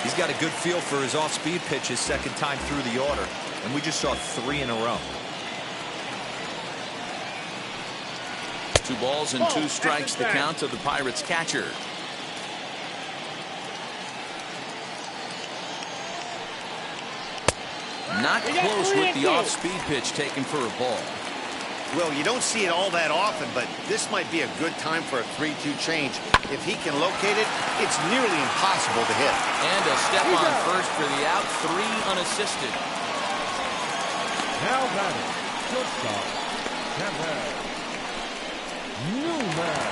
D: He's got a good feel for his off-speed pitches second time through the order. And we just saw 3 in a row.
A: 2 balls and 2 strikes the count to the Pirates catcher. Not close with the off-speed pitch taken for a ball.
C: Well, you don't see it all that often, but this might be a good time for a 3-2 change. If he can locate it, it's nearly impossible to hit.
A: And a step on first for the out, 3 unassisted.
B: Now batting, shortstop, Kevin Newman.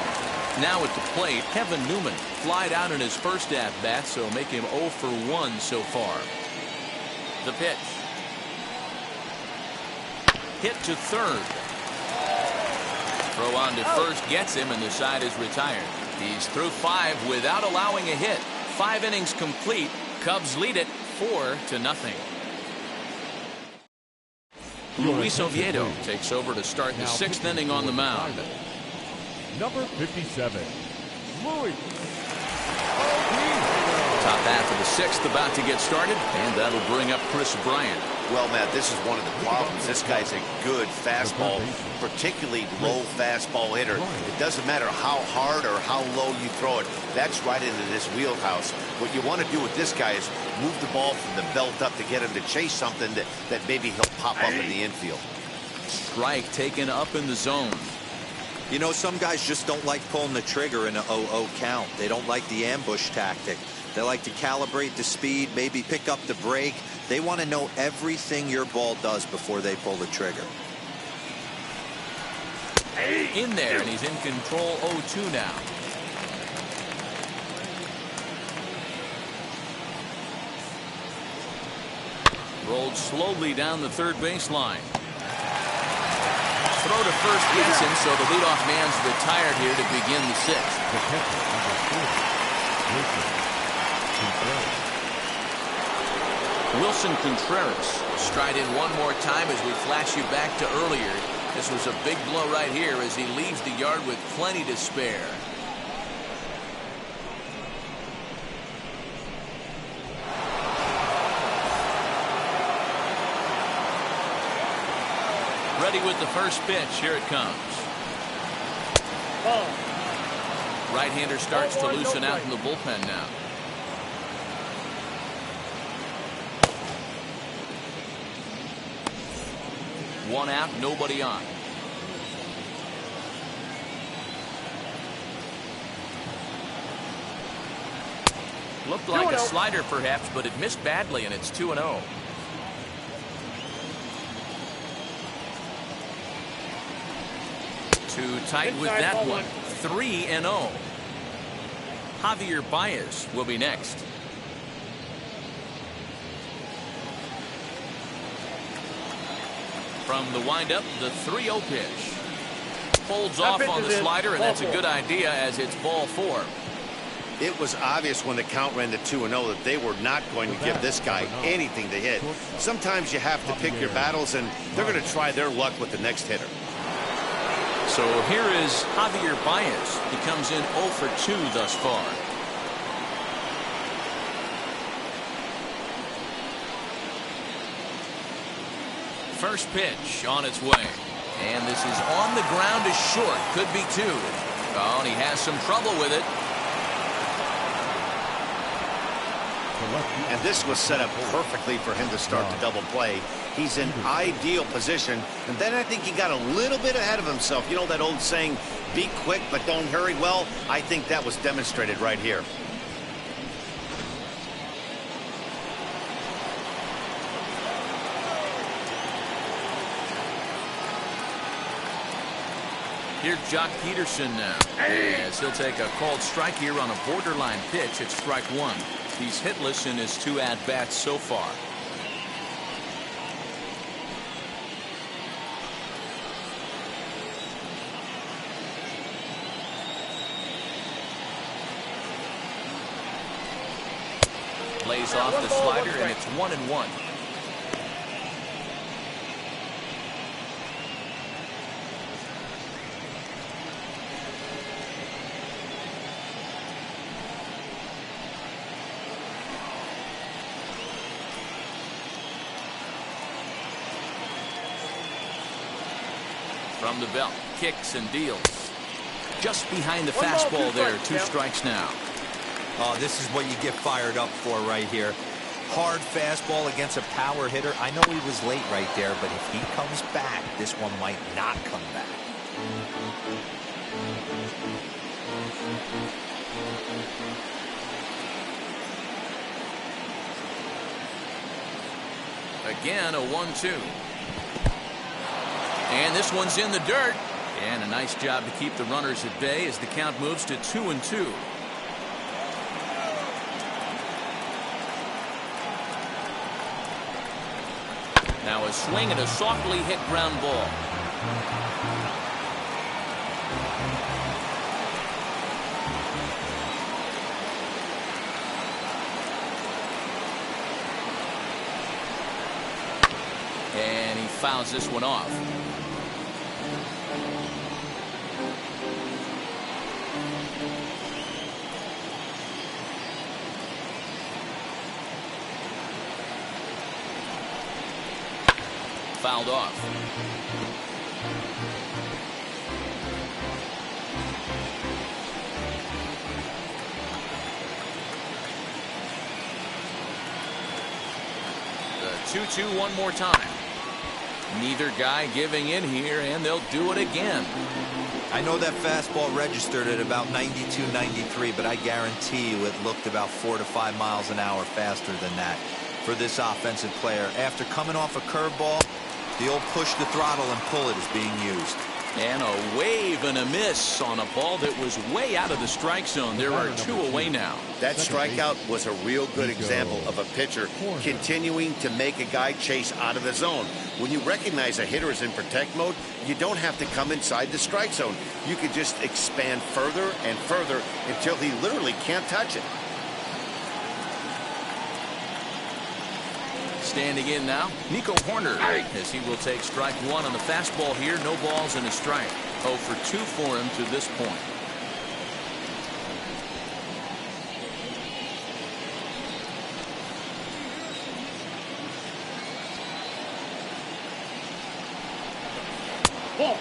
A: Now at the plate, Kevin Newman flied out in his first at-bat, so make him 0 for 1 so far. The pitch. Hit to third. Throw on to first gets him, and the side is retired. He's through 5 without allowing a hit. 5 innings complete. Cubs lead it 4-0. Luis Oviedo takes over to start the 6th inning on the mound.
B: Number 57, Luis.
A: Top half of the 6th about to get started, and that'll bring up Chris Bryant.
C: Well, Matt, this is one of the problems. This guy's a good fastball, particularly low fastball hitter. It doesn't matter how hard or how low you throw it. That's right into this wheelhouse. What you want to do with this guy is move the ball from the belt up to get him to chase something that maybe he'll pop up in the infield.
A: Strike taken up in the zone.
D: You know, some guys just don't like pulling the trigger in an 0-0 count. They don't like the ambush tactic. They like to calibrate the speed, maybe pick up the break. They want to know everything your ball does before they pull the trigger.
A: In there, and he's in control 0-2 now. Rolled slowly down the third baseline. Throw to first gets him, so the leadoff man's retired here to begin the 6th.
B: The catcher,
A: Wilson Contreras stride in one more time as we flash you back to earlier. This was a big blow right here as he leaves the yard with plenty to spare. Ready with the first pitch. Here it comes. Right-hander starts to loosen out in the bullpen now. One out, nobody on. Looked like a slider perhaps, but it missed badly, and it's 2-0. Too tight with that one. 3-0. Javier Baez will be next. From the windup, the 3-0 pitch. Holds off on the slider, and that's a good idea as it's ball 4.
C: It was obvious when the count ran to 2-0 that they were not going to give this guy anything to hit. Sometimes you have to pick your battles, and they're going to try their luck with the next hitter.
A: So here is Javier Baez. He comes in 0 for 2 thus far. First pitch on its way. And this is on the ground is short. Could be 2. Oh, and he has some trouble with it.
C: And this was set up perfectly for him to start the double play. He's in ideal position. And then I think he got a little bit ahead of himself. You know that old saying, be quick but don't hurry? Well, I think that was demonstrated right here.
A: Here's Jock Peterson now. As he'll take a called strike here on a borderline pitch at strike 1. He's hitless in his 2 at-bats so far. Lays off the slider, and it's 1-1. From the belt, kicks and deals. Just behind the fastball there. 2 strikes now.
D: Oh, this is what you get fired up for right here. Hard fastball against a power hitter. I know he was late right there, but if he comes back, this one might not come back.
A: Again, a 1-2. And this one's in the dirt. And a nice job to keep the runners at bay as the count moves to 2-2. Now a swing and a softly hit ground ball. And he fouls this one off. Fouled off. The 2-2 one more time. Neither guy giving in here, and they'll do it again.
D: I know that fastball registered at about 92, 93, but I guarantee you it looked about 4 to 5 miles an hour faster than that for this offensive player. After coming off a curveball, the old push the throttle and pull it is being used.
A: And a wave and a miss on a ball that was way out of the strike zone. There are 2 away now.
C: That strikeout was a real good example of a pitcher continuing to make a guy chase out of the zone. When you recognize a hitter is in protect mode, you don't have to come inside the strike zone. You can just expand further and further until he literally can't touch it.
A: Standing in now, Nico Horner, as he will take strike one on the fastball here. No balls and a strike. 0 for 2 for him to this point.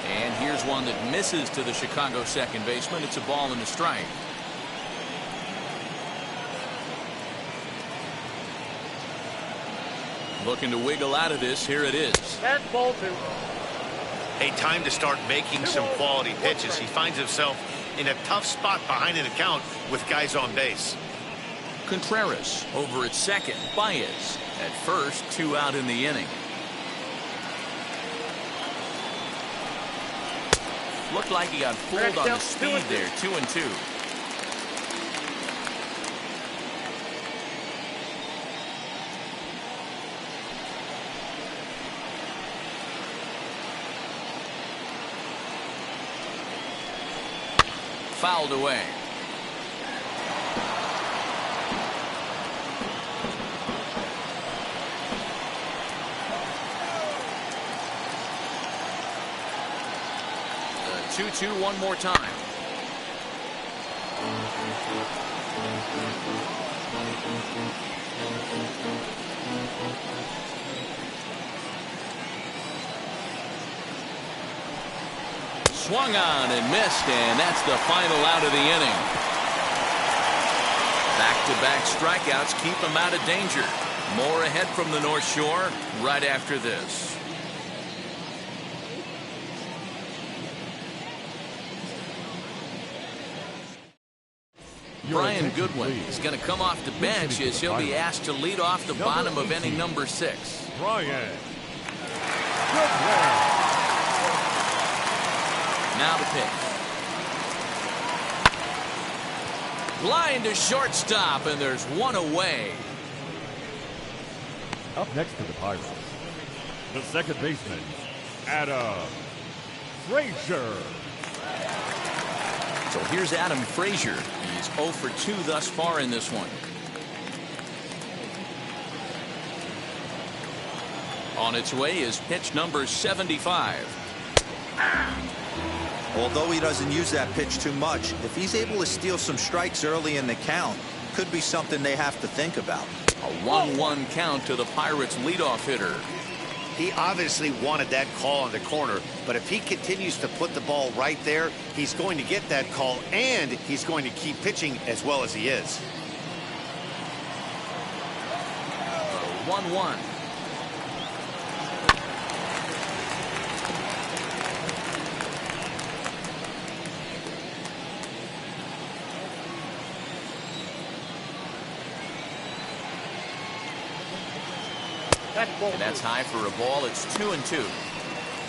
A: And here's one that misses to the Chicago second baseman. It's a ball and a strike. Looking to wiggle out of this. Here it is.
E: That's ball 2.
C: Hey, time to start making some quality pitches. He finds himself in a tough spot behind an account with guys on base.
A: Contreras over at second. Baez at first. 2 out in the inning. Looked like he got fooled on the speed there. 2-2. Fouled away. The 2-2 one more time. Swung on and missed, and that's the final out of the inning. Back-to-back strikeouts keep him out of danger. More ahead from the North Shore right after this. Brian Goodwin is going to come off the bench as he'll be asked to lead off the bottom of inning number 6.
B: Bryant.
A: Now the pitch. Line to shortstop, and there's one away.
B: Up next for the Pirates, the second baseman, Adam Frazier.
A: So here's Adam Frazier. He's 0 for 2 thus far in this one. On its way is pitch number 75.
D: Although he doesn't use that pitch too much, if he's able to steal some strikes early in the count, could be something they have to think about.
A: A 1-1 count to the Pirates leadoff hitter.
C: He obviously wanted that call in the corner, but if he continues to put the ball right there, he's going to get that call, and he's going to keep pitching as well as he is.
A: 1-1. And that's high for a ball. It's 2-2.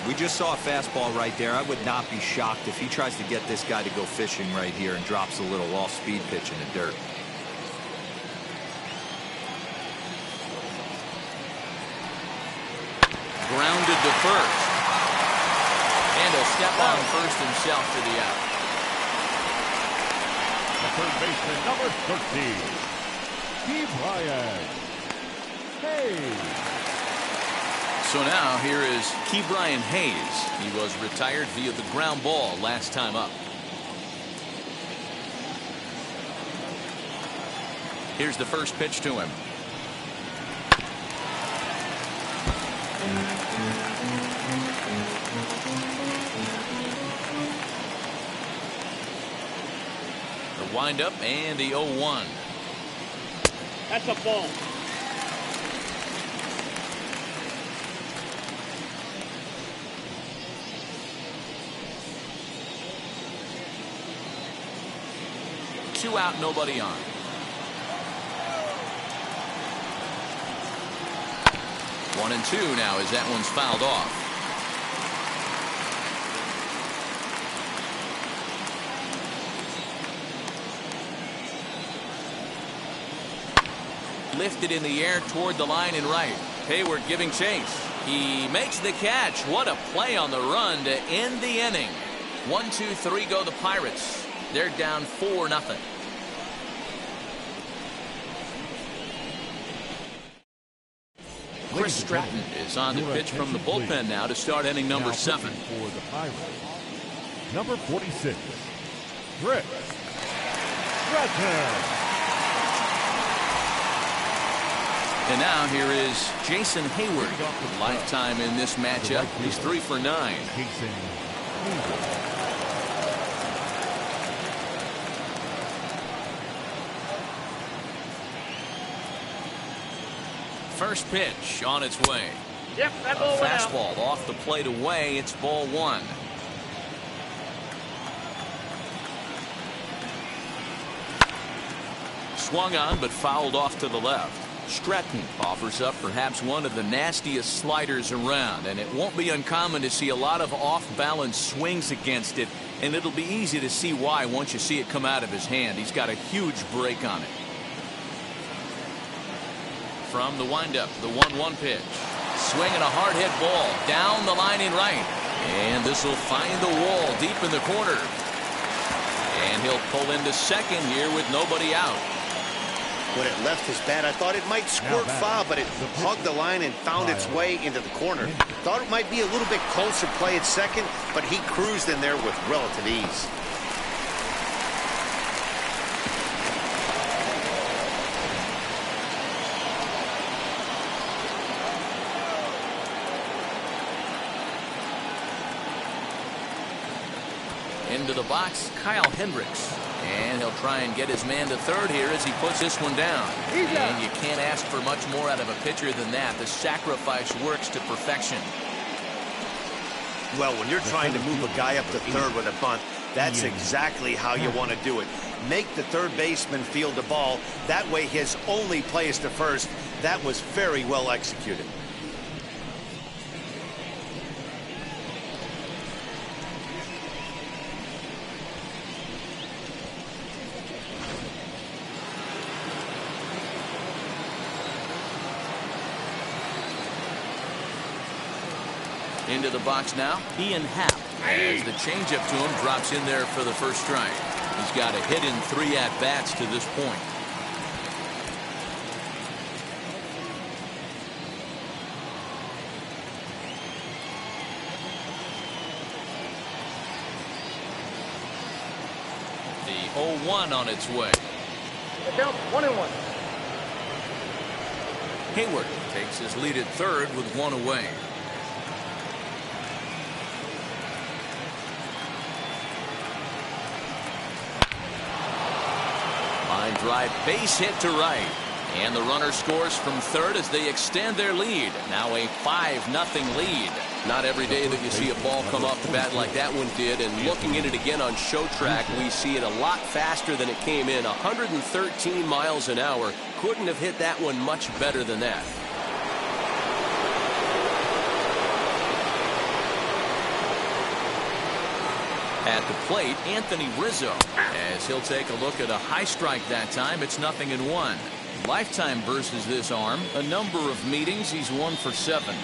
D: We just saw a fastball right there. I would not be shocked if he tries to get this guy to go fishing right here and drops a little off-speed pitch in the dirt.
A: Grounded to first. And a step on first himself for the out.
B: The third baseman, number 13, Bryant. Hey.
A: So now here is Brian Hayes. He was retired via the ground ball last time up. Here's the first pitch to him. The windup and the 0-1.
E: That's a ball.
A: Two out, nobody on. One and two now as that one's fouled off. Lifted in the air toward the line and right. Hayward giving chase. He makes the catch. What a play on the run to end the inning. 1, 2, 3 go the Pirates. They're down 4-0. Chris Stratton is on the pitch from the bullpen now to start inning number 7.
B: For the Pirates, number 46, Chris Stratton.
A: And now here is Jason Hayward. Lifetime in this matchup. He's 3 for 9.
B: Jason Hayward.
A: First pitch on its way.
E: Yep, that
A: A
E: ball went out.
A: fastball off the plate away. It's ball 1. Swung on but fouled off to the left. Stratton offers up perhaps one of the nastiest sliders around, and it won't be uncommon to see a lot of off-balance swings against it, and it'll be easy to see why once you see it come out of his hand. He's got a huge break on it. From the windup, the 1-1 pitch. Swinging a hard hit ball down the line in right. And this will find the wall deep in the corner. And he'll pull into second here with nobody out.
C: When it left his bat, I thought it might squirt foul, but it hugged the line and found its way into the corner. Thought it might be a little bit closer play at second, but he cruised in there with relative ease.
A: Into the box, Kyle Hendricks. And he'll try and get his man to third here as he puts this one down. And you can't ask for much more out of a pitcher than that. The sacrifice works to perfection.
C: Well, when you're trying to move a guy up to third with a bunt, that's exactly how you want to do it. Make the third baseman field the ball. That way his only play is to first. That was very well executed.
A: Into the box now, Ian Happ. As the changeup to him drops in there for the first strike. He's got a hit in 3 at-bats to this point. The 0-1 on its way.
E: Down 1-1.
A: Hayward takes his lead at third with 1 away. Line drive, base hit to right. And the runner scores from third as they extend their lead. Now a 5-0 lead. Not every day that you see a ball come off the bat like that one did. And looking at it again on show track, we see it a lot faster than it came in. 113 miles an hour. Couldn't have hit that one much better than that. At the plate, Anthony Rizzo, as he'll take a look at a high strike that time. It's 0-1. Lifetime versus this arm. A number of meetings. He's 1 for 7.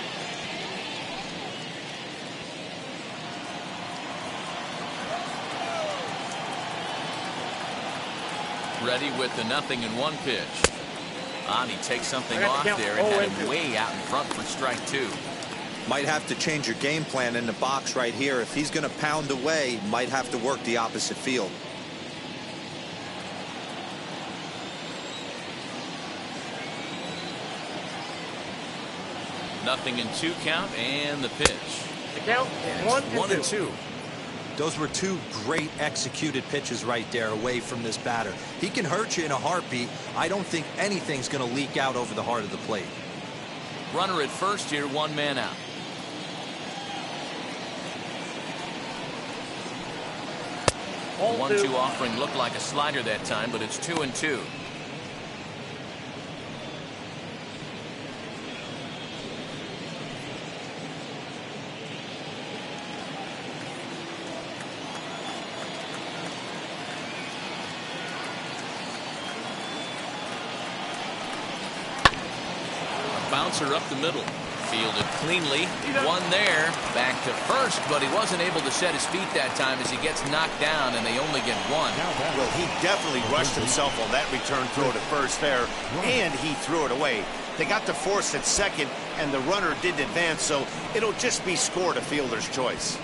A: Ready with the 0-1 pitch. He takes something off there and had him way out in front for strike 2.
D: Might have to change your game plan in the box right here. If he's going to pound away, might have to work the opposite field.
A: Nothing in 2 count, and the pitch.
E: The count is
A: 1-2.
D: Those were 2 great executed pitches right there away from this batter. He can hurt you in a heartbeat. I don't think anything's going to leak out over the heart of the plate.
A: Runner at first here, 1 man out.
E: Ball
A: 1-2 offering looked like a slider that time, but it's 2-2. Bouncer up the middle. Fielded cleanly. 1 there. Back to first, but he wasn't able to set his feet that time as he gets knocked down, and they only get 1.
C: Well, he definitely rushed himself on that return throw to first there, and he threw it away. They got to force at second, and the runner didn't advance, so it'll just be scored a fielder's choice.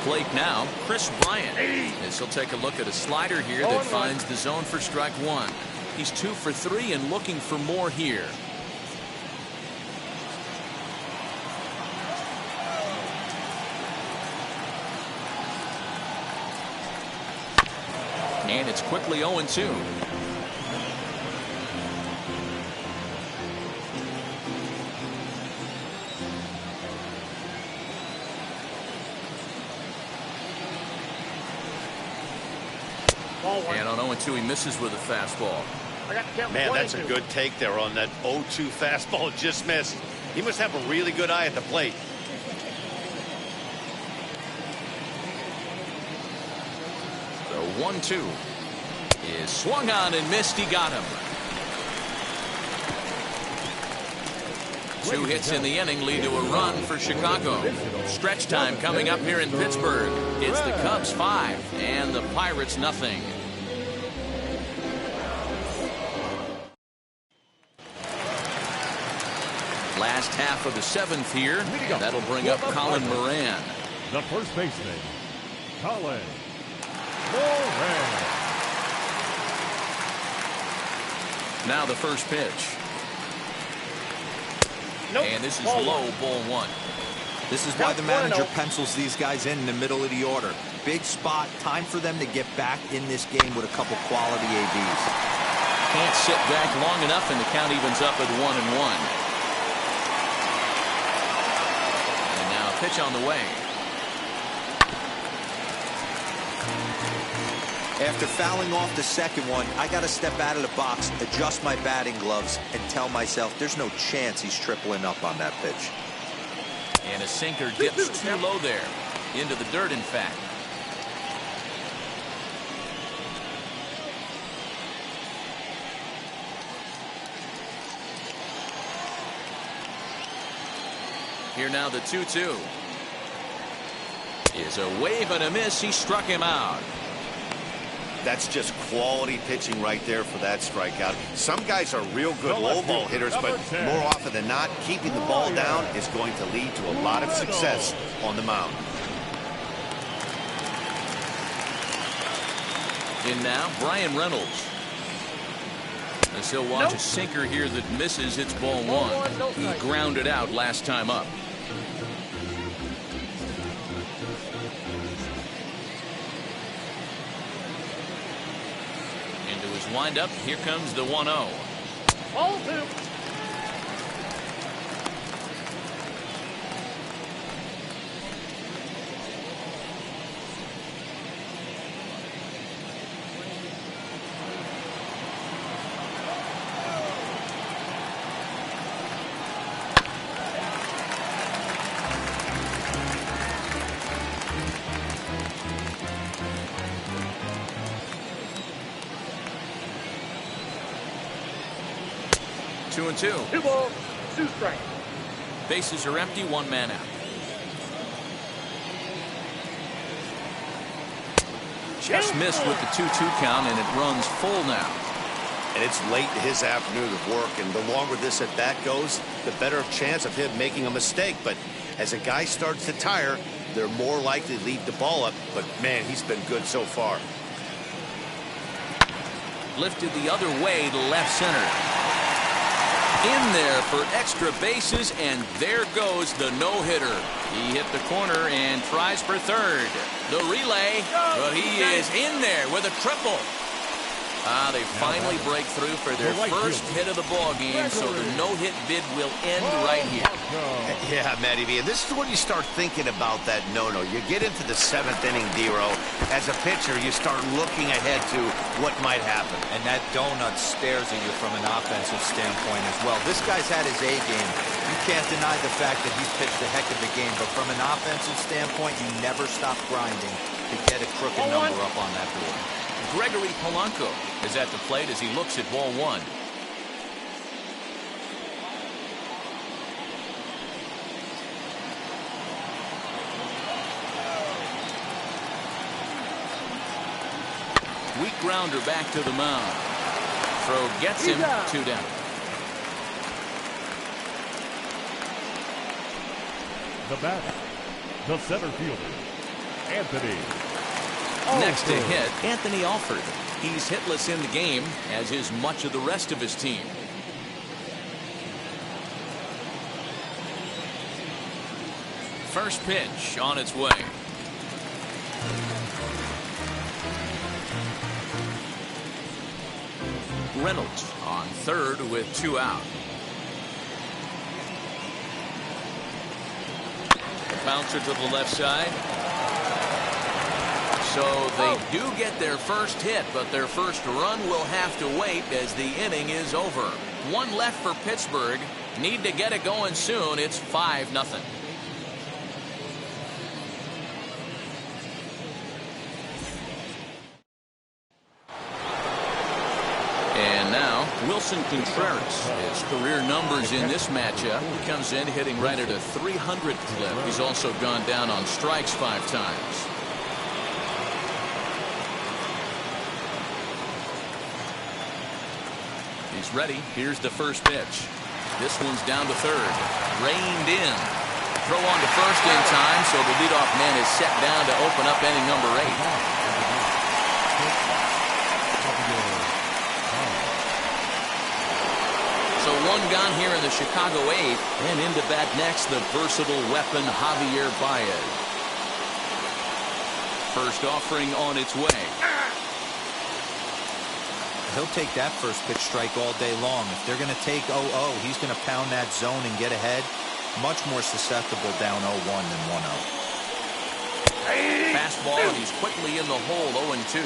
A: Plate now, Chris Bryant. As he'll take a look at a slider here that finds the zone for strike 1. He's 2 for 3 and looking for more here. And it's quickly 0-2. And on 0-2, he misses with a fastball.
C: Man, that's a good take there on that 0-2 fastball just missed. He must have a really good eye at the plate.
A: The 1-2 is swung on and missed. He got him. 2 hits in the inning lead to a run for Chicago. Stretch time coming up here in Pittsburgh. It's the Cubs 5 and the Pirates nothing. Last half of the 7th here. And that'll bring up Colin Moran.
B: The first baseman, Colin Moran.
A: Now the first pitch.
E: Nope.
A: And this is low, ball 1.
D: This is why the manager pencils these guys in the middle of the order. Big spot. Time for them to get back in this game with a couple quality ABs.
A: Can't sit back long enough, and the count evens up at 1-1. And now a pitch on the way.
D: After fouling off the second one, I got to step out of the box, adjust my batting gloves, and tell myself there's no chance he's tripling up on that pitch.
A: And a sinker dips too low there. Into the dirt, in fact. Here now the 2-2. Is a wave and a miss. He struck him out.
C: That's just quality pitching right there for that strikeout. Some guys are real good low ball hitters, but more often than not, keeping the ball down is going to lead to a lot of success on the mound.
A: In now, Reynolds. As he'll watch a sinker here that misses. It's ball 1. He grounded out last time up. Wind up. Here comes the 1-0.
E: Ball 2.
A: 2-2.
E: 2 balls, 2 strikes.
A: Bases are empty, 1 man out. Just missed with the 2-2 count, and it runs full now.
C: And it's late in his afternoon of work, and the longer this at bat goes, the better chance of him making a mistake. But as a guy starts to tire, they're more likely to leave the ball up. But man, he's been good so far.
A: Lifted the other way to left center. In there for extra bases, and there goes the no-hitter. He hit the corner and tries for third. The relay, but he is in there with a triple. They finally break through for their first hit of the ball game, so the no-hit bid will end right here.
C: Yeah, Matty V, and this is when you start thinking about that no-no. You get into the 7th inning, D-Row. As a pitcher, you start looking ahead to what might happen.
D: And that donut stares at you from an offensive standpoint as well. This guy's had his A game. You can't deny the fact that he's pitched a heck of a game, but from an offensive standpoint, you never stop grinding to get a crooked number up on that board.
A: Gregory Polanco is at the plate as he looks at ball 1. Weak grounder back to the mound. Throw gets him 2 down.
B: The batter, the center fielder, Anthony.
A: Next to hit, Anthony Alford. He's hitless in the game, as is much of the rest of his team. First pitch on its way. Reynolds on third with 2 out. A bouncer to the left side. So they do get their first hit, but their first run will have to wait as the inning is over. 1 left for Pittsburgh. Need to get it going soon. It's 5-0. And now Wilson Contreras. His career numbers in this matchup. He comes in hitting right at a 300 clip. He's also gone down on strikes 5 times. He's ready. Here's the first pitch. This one's down to third. Reined in. Throw on to first in time, so the leadoff man is set down to open up inning number 8. So 1 gone here in the Chicago 8th, and into bat next, the versatile weapon Javier Baez. First offering on its way.
D: He'll take that first pitch strike all day long. If they're going to take 0-0, he's going to pound that zone and get ahead. Much more susceptible down 0-1 than 1-0.
A: Fastball, and he's quickly in the hole, 0-2.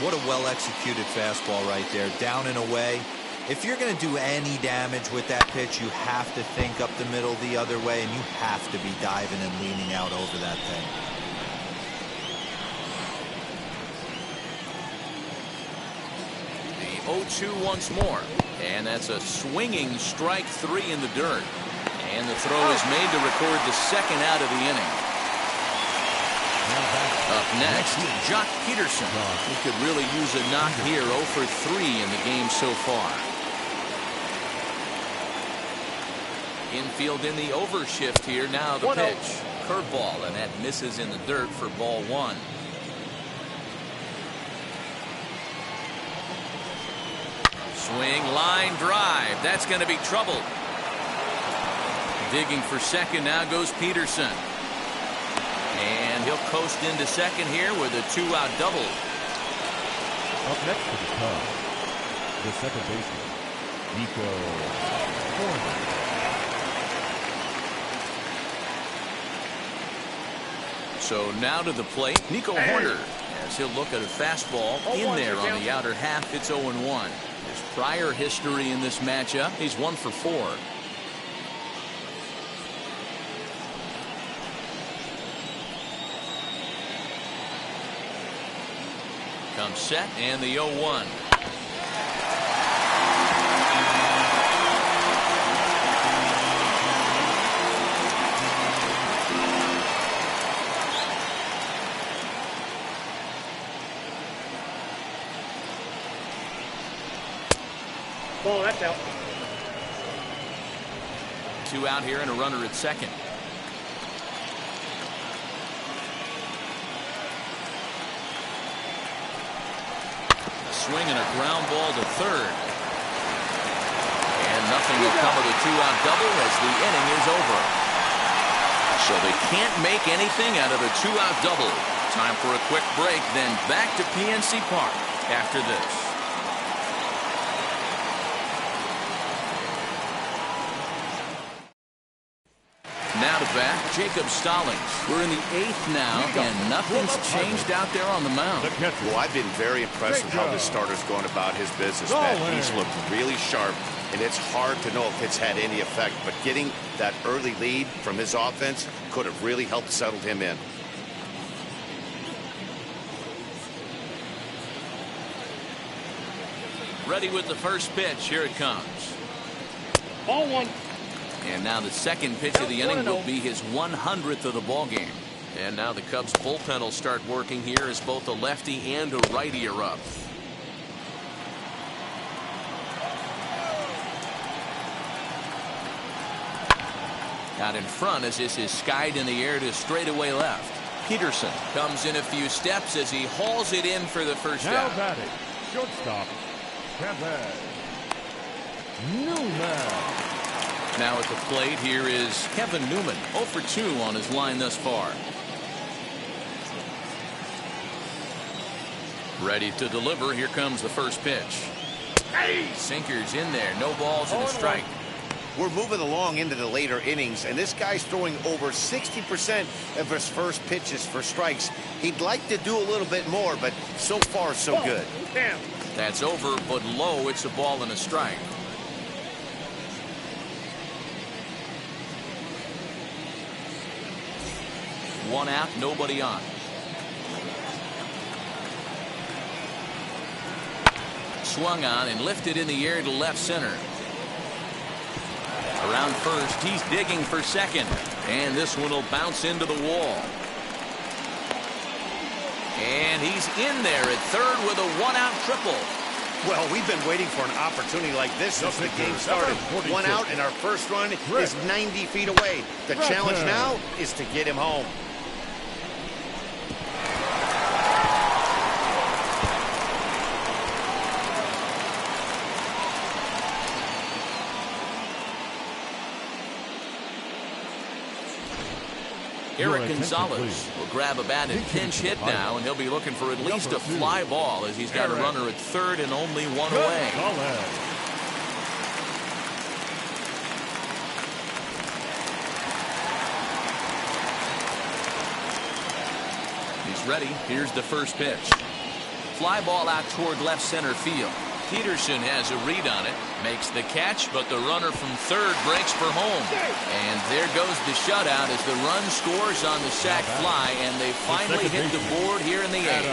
D: What a well-executed fastball right there. Down and away. If you're going to do any damage with that pitch, you have to think up the middle the other way, and you have to be diving and leaning out over that thing.
A: The 0-2 once more, and that's a swinging strike 3 in the dirt. And the throw is made to record the second out of the inning. Up next, Jock Peterson. He could really use a knock here. 0 for 3 in the game so far. Infield in the overshift here. Now the pitch. Curveball, and that misses in the dirt for ball 1. Swing, line drive. That's going to be trouble. Digging for second now goes Peterson. And he'll coast into second here with a 2-out double.
B: Up next to the Cubs, the second baseman, Nico Horner.
A: So now to the plate, Nico Horner, as he'll look at a fastball in there on the outer half. It's 0-1. His prior history in this matchup, he's 1 for 4. Comes set, and the 0-1.
E: Ball, that's out.
A: 2 out here and a runner at second. A swing and a ground ball to third. And nothing will come of the 2-out double as the inning is over. So they can't make anything out of a 2-out double. Time for a quick break, then back to PNC Park after this. Now to bat, Jacob Stallings. We're in the 8th now, and nothing's changed out there on the mound.
C: Well, I've been very impressed with how this starter's going about his business, Matt. He's looked really sharp, and it's hard to know if it's had any effect, but getting that early lead from his offense could have really helped settle him in.
A: Ready with the first pitch. Here it comes.
E: Ball 1.
A: And now the second pitch of the inning will be his 100th of the ball game. And now the Cubs bullpen will start working here as both a lefty and a righty are up. Out in front as this is skied in the air to straightaway left. Peterson comes in a few steps as he hauls it in for the first
B: Now
A: out.
B: batting, shortstop, Kevin Newman.
A: Now at the plate here is Kevin Newman, 0 for 2 on his line thus far. Ready to deliver. Here comes the first pitch. Sinkers in there. No balls and a strike.
C: We're moving along into the later innings, and this guy's throwing over 60% of his first pitches for strikes. He'd like to do a little bit more, but so far so good.
A: That's over, but low. It's a ball and a strike. One out, nobody on. Swung on and lifted in the air to left center. Around first, he's digging for second. And this one will bounce into the wall. And he's in there at third with a 1-out triple.
C: Well, we've been waiting for an opportunity like this since the game started. 1 out, and our first run is 90 feet away. The challenge now is to get him home.
A: Eric Gonzalez will grab a bat and pinch hit now, and he'll be looking for at least a fly ball as he's got a runner at third and only one away. He's ready. Here's the first pitch. Fly ball out toward left center field. Peterson has a read on it, makes the catch, but the runner from third breaks for home. And there goes the shutout as the run scores on the sac fly, and they finally hit the board here in the 8th.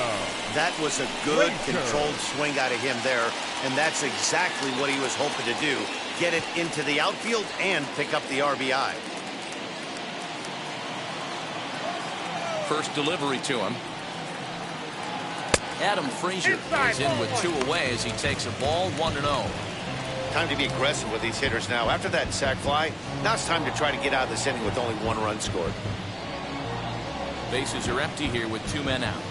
C: That was a good controlled swing out of him there, and that's exactly what he was hoping to do. Get it into the outfield and pick up the RBI.
A: First delivery to him. Adam Frazier is in with 2 away as he takes a ball 1-0.
C: Time to be aggressive with these hitters now. After that sac fly, now it's time to try to get out of this inning with only 1 run scored.
A: Bases are empty here with 2 men out.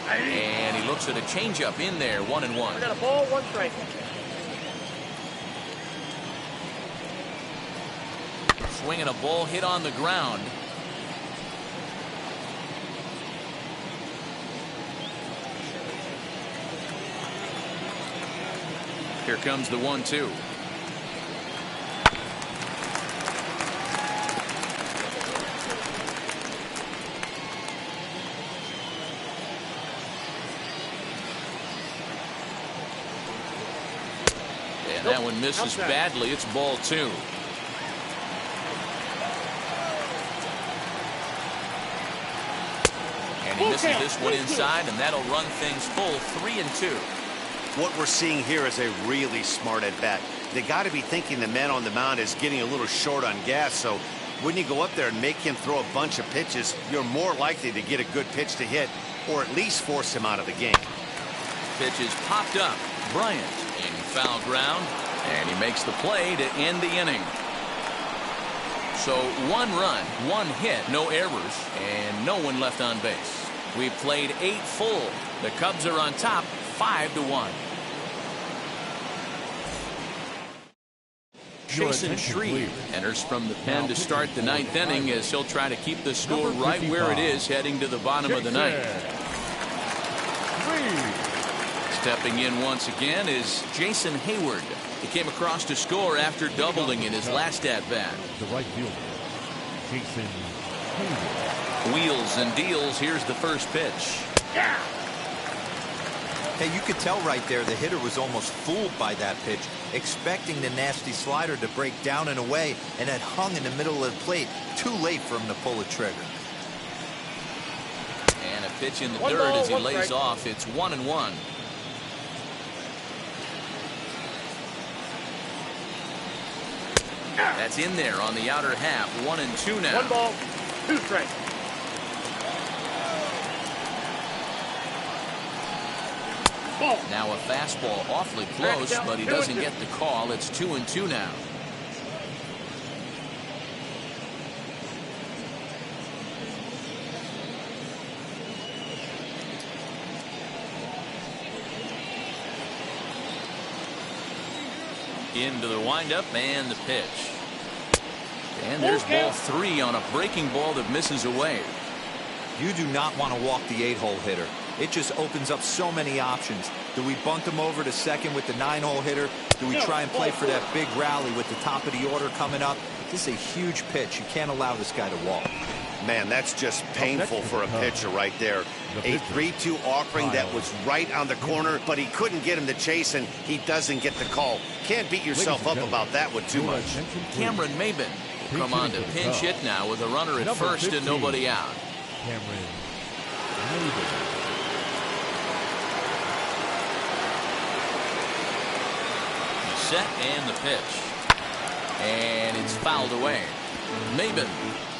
A: And he looks at a changeup in there, 1-1.
E: We got a ball, 1 strike.
A: Swinging a ball hit on the ground. Here comes the 1-2. And that one misses badly. It's ball 2. And he misses this one inside, and that'll run things full 3-2.
C: What we're seeing here is a really smart at bat. They got to be thinking the man on the mound is getting a little short on gas, so when you go up there and make him throw a bunch of pitches, you're more likely to get a good pitch to hit or at least force him out of the game.
A: pitch is popped up. Bryant in foul ground, and he makes the play to end the inning. So 1 run, 1 hit, no errors, and no one left on base. We've played 8 full. The Cubs are on top 5-1. Jason Shreve enters from the pen to start the 9th inning as he'll try to keep the score right where it is heading to the bottom of the 9th. Stepping in once again is Jason Hayward. He came across to score after doubling in his last at-bat.
B: The right fielder, Jason Hayward.
A: Wheels and deals. Here's the first pitch.
D: Hey, you could tell right there the hitter was almost fooled by that pitch, expecting the nasty slider to break down and away, and had hung in the middle of the plate. Too late for him to pull the trigger.
A: And a pitch in the dirt as he lays off. It's 1-1. That's in there on the outer half. 1-2 now.
E: 1 ball, 2 strikes.
A: Now a fastball awfully close, but he doesn't get the call. It's 2-2 now. Into the windup and the pitch. And there's ball 3 on a breaking ball that misses away.
D: You do not want to walk the 8-hole hitter. It just opens up so many options. Do we bunt him over to second with the 9-hole hitter? Do we try and play for that big rally with the top of the order coming up? This is a huge pitch. You can't allow this guy to walk.
C: Man, that's just painful for a pitcher right there. A 3-2 offering that was right on the corner, but he couldn't get him to chase, and he doesn't get the call. Can't beat yourself up about that one too much.
A: Cameron Maben will come on to pinch hit now with a runner at first and nobody out.
B: Cameron Maben.
A: Set and the pitch. And it's fouled away. Maben,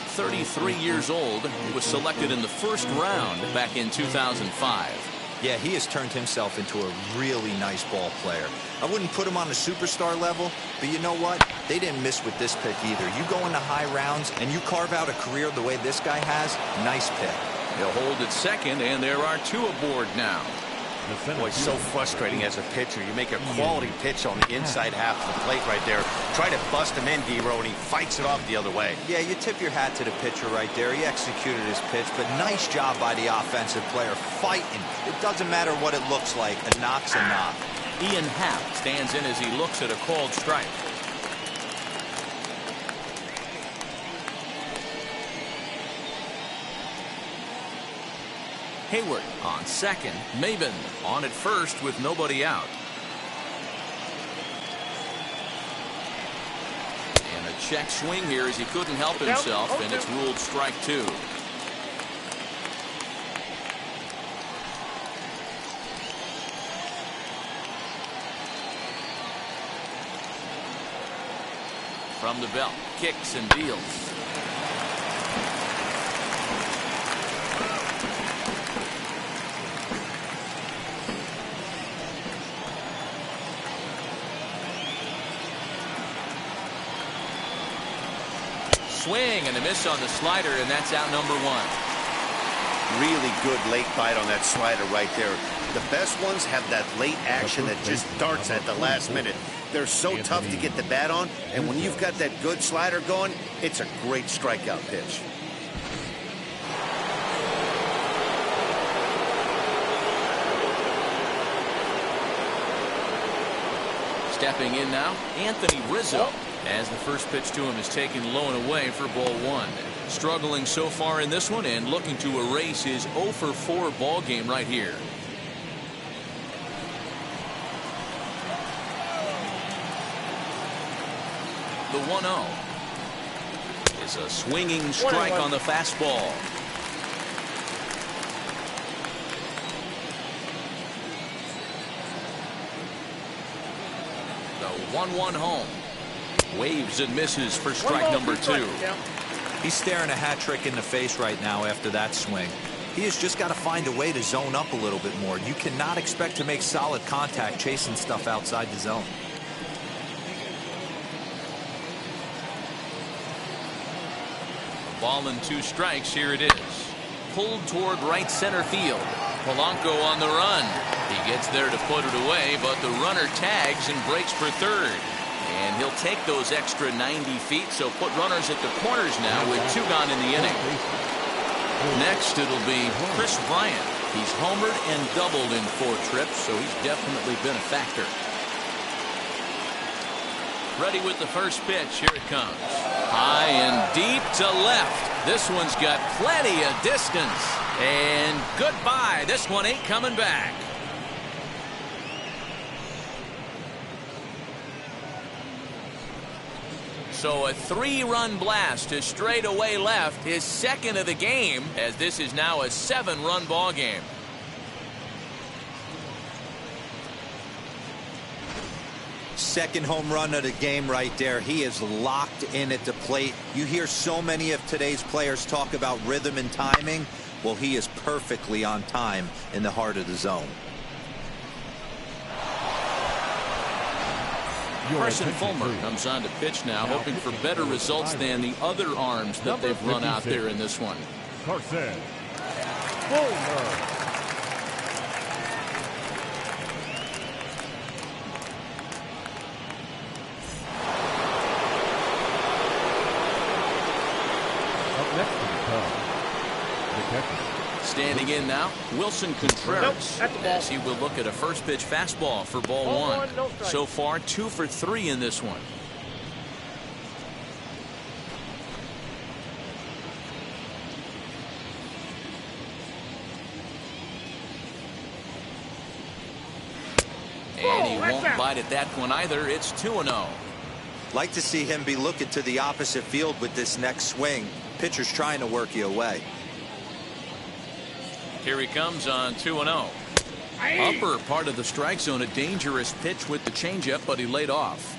A: 33 years old, was selected in the first round back in 2005.
D: Yeah, he has turned himself into a really nice ball player. I wouldn't put him on a superstar level, but you know what? They didn't miss with this pick either. You go into high rounds and you carve out a career the way this guy has, nice pick.
A: He'll hold at second, and there are 2 aboard now.
C: Boy, so frustrating as a pitcher. You make a quality pitch on the inside half of the plate right there. Try to bust him in, D-Row, and he fights it off the other way.
D: Yeah, you tip your hat to the pitcher right there. He executed his pitch, but nice job by the offensive player fighting. It doesn't matter what it looks like. A knock's a knock.
A: Ian Happ stands in as he looks at a called strike. Hayward on second. Maben on at first with nobody out. And a check swing here as he couldn't help himself, and it's ruled strike 2. From the belt, kicks and deals. Swing and a miss on the slider, and that's out number 1.
C: Really good late bite on that slider right there. The best ones have that late action that just darts at the last minute. They're so tough to get the bat on, and when you've got that good slider going, it's a great strikeout pitch.
A: Stepping in now, Anthony Rizzo, as the first pitch to him is taken low and away for ball 1. Struggling so far in this one and looking to erase his 0-for-4 ball game right here. The 1-0 is a swinging strike on the fastball. The 1-1 home. Waves and misses for strike number 2.
D: He's staring a hat trick in the face right now after that swing. He has just got to find a way to zone up a little bit more. You cannot expect to make solid contact chasing stuff outside the zone.
A: Ball and 2 strikes. Here it is. Pulled toward right center field. Polanco on the run. He gets there to put it away, but the runner tags and breaks for third. And he'll take those extra 90 feet, so put runners at the corners now with 2 gone in the inning. Next, it'll be Chris Bryant. He's homered and doubled in 4 trips, so he's definitely been a factor. Ready with the first pitch. Here it comes. High and deep to left. This one's got plenty of distance. And goodbye. This one ain't coming back. So a 3-run blast to straightaway left, his second of the game, as this is now a 7-run ball game.
D: Second home run of the game right there. He is locked in at the plate. You hear so many of today's players talk about rhythm and timing. Well, he is perfectly on time in the heart of the zone.
A: Carson Fulmer comes on to pitch now, hoping for better results than the other arms that they've run out there in this one.
B: Carson Fulmer. Up next to the Cubs, the catcher.
A: Standing in now, Wilson Contreras, as he will look at a first pitch fastball for ball 1. So far, 2 for 3 in this one. And he won't bite at that one either. It's 2-0.
D: Like to see him be looking to the opposite field with this next swing. Pitcher's trying to work you away.
A: Here he comes on 2-0. Upper part of the strike zone, a dangerous pitch with the changeup, but he laid off.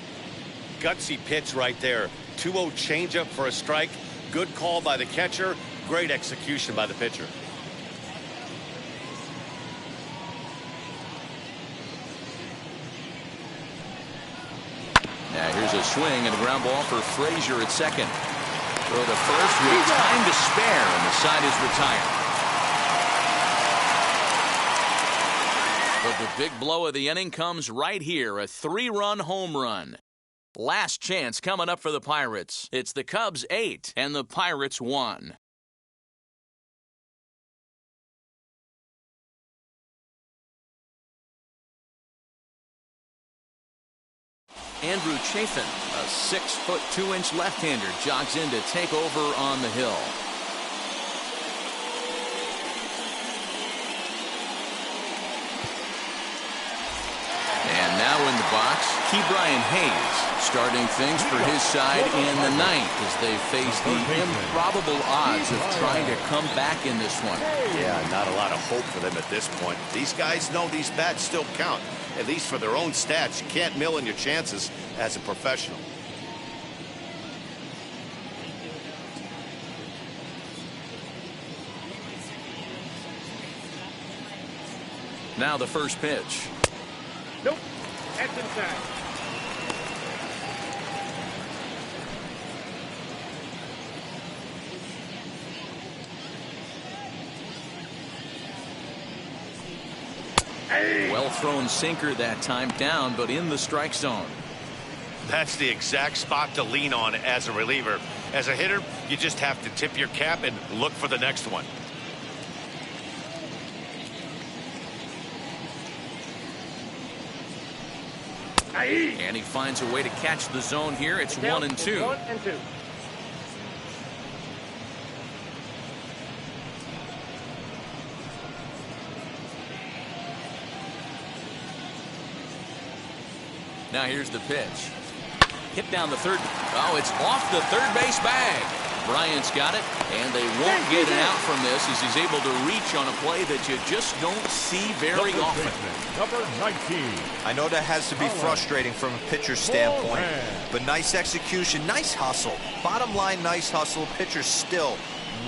C: Gutsy pitch right there. 2-0 changeup for a strike. Good call by the catcher. Great execution by the pitcher.
A: Now here's a swing and a ground ball for Frazier at second. Throw to first with time to spare, and the side is retired. But the big blow of the inning comes right here, a 3-run home run. Last chance coming up for the Pirates. It's the Cubs 8 and the Pirates 1. Andrew Chafin, a 6' 2" left-hander, jogs in to take over on the hill. And now in the box, Brian Hayes, starting things for his side in the 9th as they face the improbable odds of trying to come back in this one.
C: Yeah, not a lot of hope for them at this point. These guys know these bats still count, at least for their own stats. You can't mill in your chances as a professional.
A: Now the first pitch.
E: Nope. That's inside.
A: Well thrown sinker that time, down but in the strike zone.
C: That's the exact spot to lean on as a reliever. As a hitter, you just have to tip your cap and look for the next one.
A: And he finds a way to catch the zone here. It's 1-2.
E: 1-2.
A: Now here's the pitch. Hit down the third. Oh, it's off the third base bag. Bryant's got it, and they won't get it out from this as he's able to reach on a play that you just don't see very often.
B: Number 19.
D: I know that has to be frustrating from a pitcher's standpoint, but nice execution, nice hustle. Bottom line, nice hustle. Pitcher's still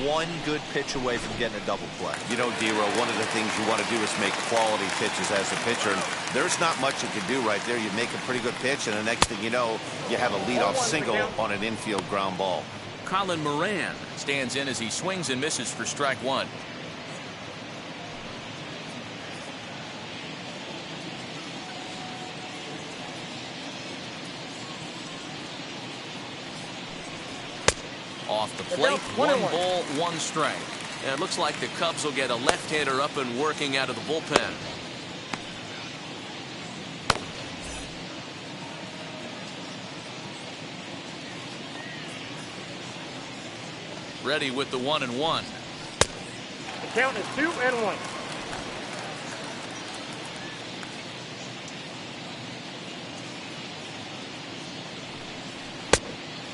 D: one good pitch away from getting a double play.
C: You know, D-Row, one of the things you want to do is make quality pitches as a pitcher. And there's not much you can do right there. You make a pretty good pitch, and the next thing you know, you have a leadoff single on an infield ground ball.
A: Colin Moran stands in as he swings and misses for strike one. Off the plate, one ball, one strike. And it looks like the Cubs will get a left-hander up and working out of the bullpen. Ready with the 1-1.
E: The count is 2-1.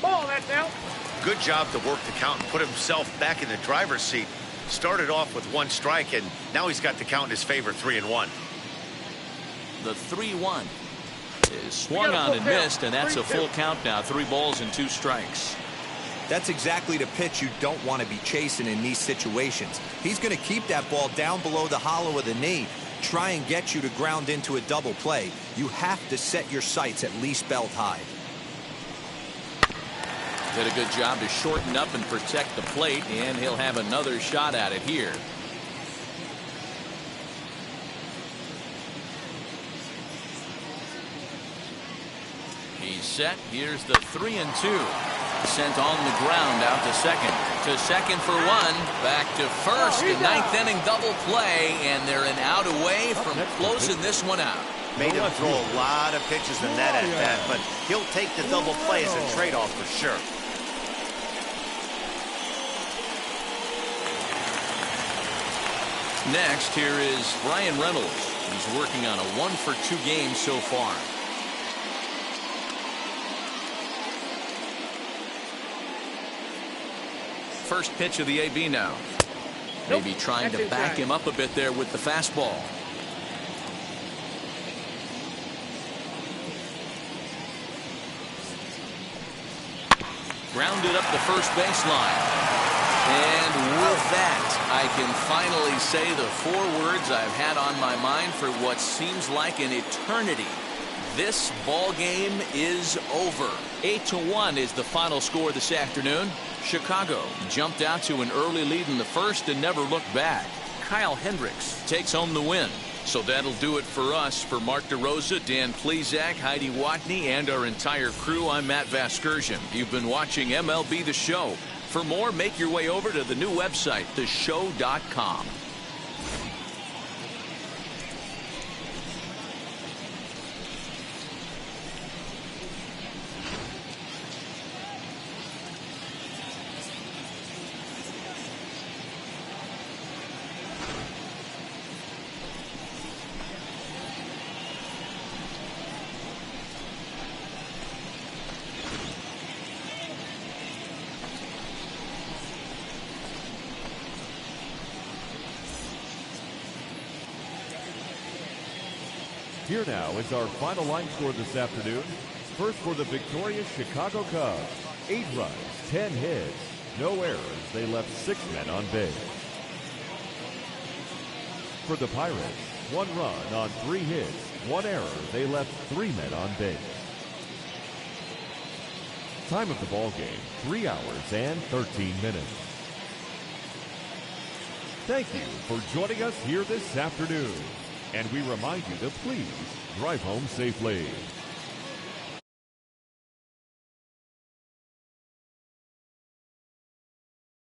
E: Ball, that's out.
C: Good job to work the count and put himself back in the driver's seat. Started off with one strike, and now he's got the count in his favor, 3-1.
A: The 3-1 is swung on and missed, and that's a full count now. 3 balls and 2 strikes.
D: That's exactly the pitch you don't want to be chasing in these situations. He's going to keep that ball down below the hollow of the knee, try and get you to ground into a double play. You have to set your sights at least belt high.
A: Did a good job to shorten up and protect the plate, and he'll have another shot at it here. He's set. Here's the 3-2. Sent on the ground out to second. To second for 1. Back to first. A 9th inning double play, and they're an out away from closing this one out.
C: Made him throw a lot of pitches in that at bat, but he'll take the double play as a trade-off for sure.
A: Next, here is Bryant Reynolds. He's working on a 1-for-2 game so far. First pitch of the AB now. Maybe trying to back him up a bit there with the fastball. Grounded up the first baseline. And with that, I can finally say the 4 words I've had on my mind for what seems like an eternity. This ball game is over. 8-1 is the final score this afternoon. Chicago jumped out to an early lead in the first and never looked back. Kyle Hendricks takes home the win. So that'll do it for us. For Mark DeRosa, Dan Plezak, Heidi Watney, and our entire crew, I'm Matt Vasgersian. You've been watching MLB The Show. For more, make your way over to the new website, theshow.com.
B: Here now is our final line score this afternoon. First for the victorious Chicago Cubs. 8 runs, 10 hits, no errors. They left 6 men on base. For the Pirates, 1 run on 3 hits, 1 error. They left 3 men on base. Time of the ball game, 3 hours and 13 minutes. Thank you for joining us here this afternoon. And we remind you to please drive home safely.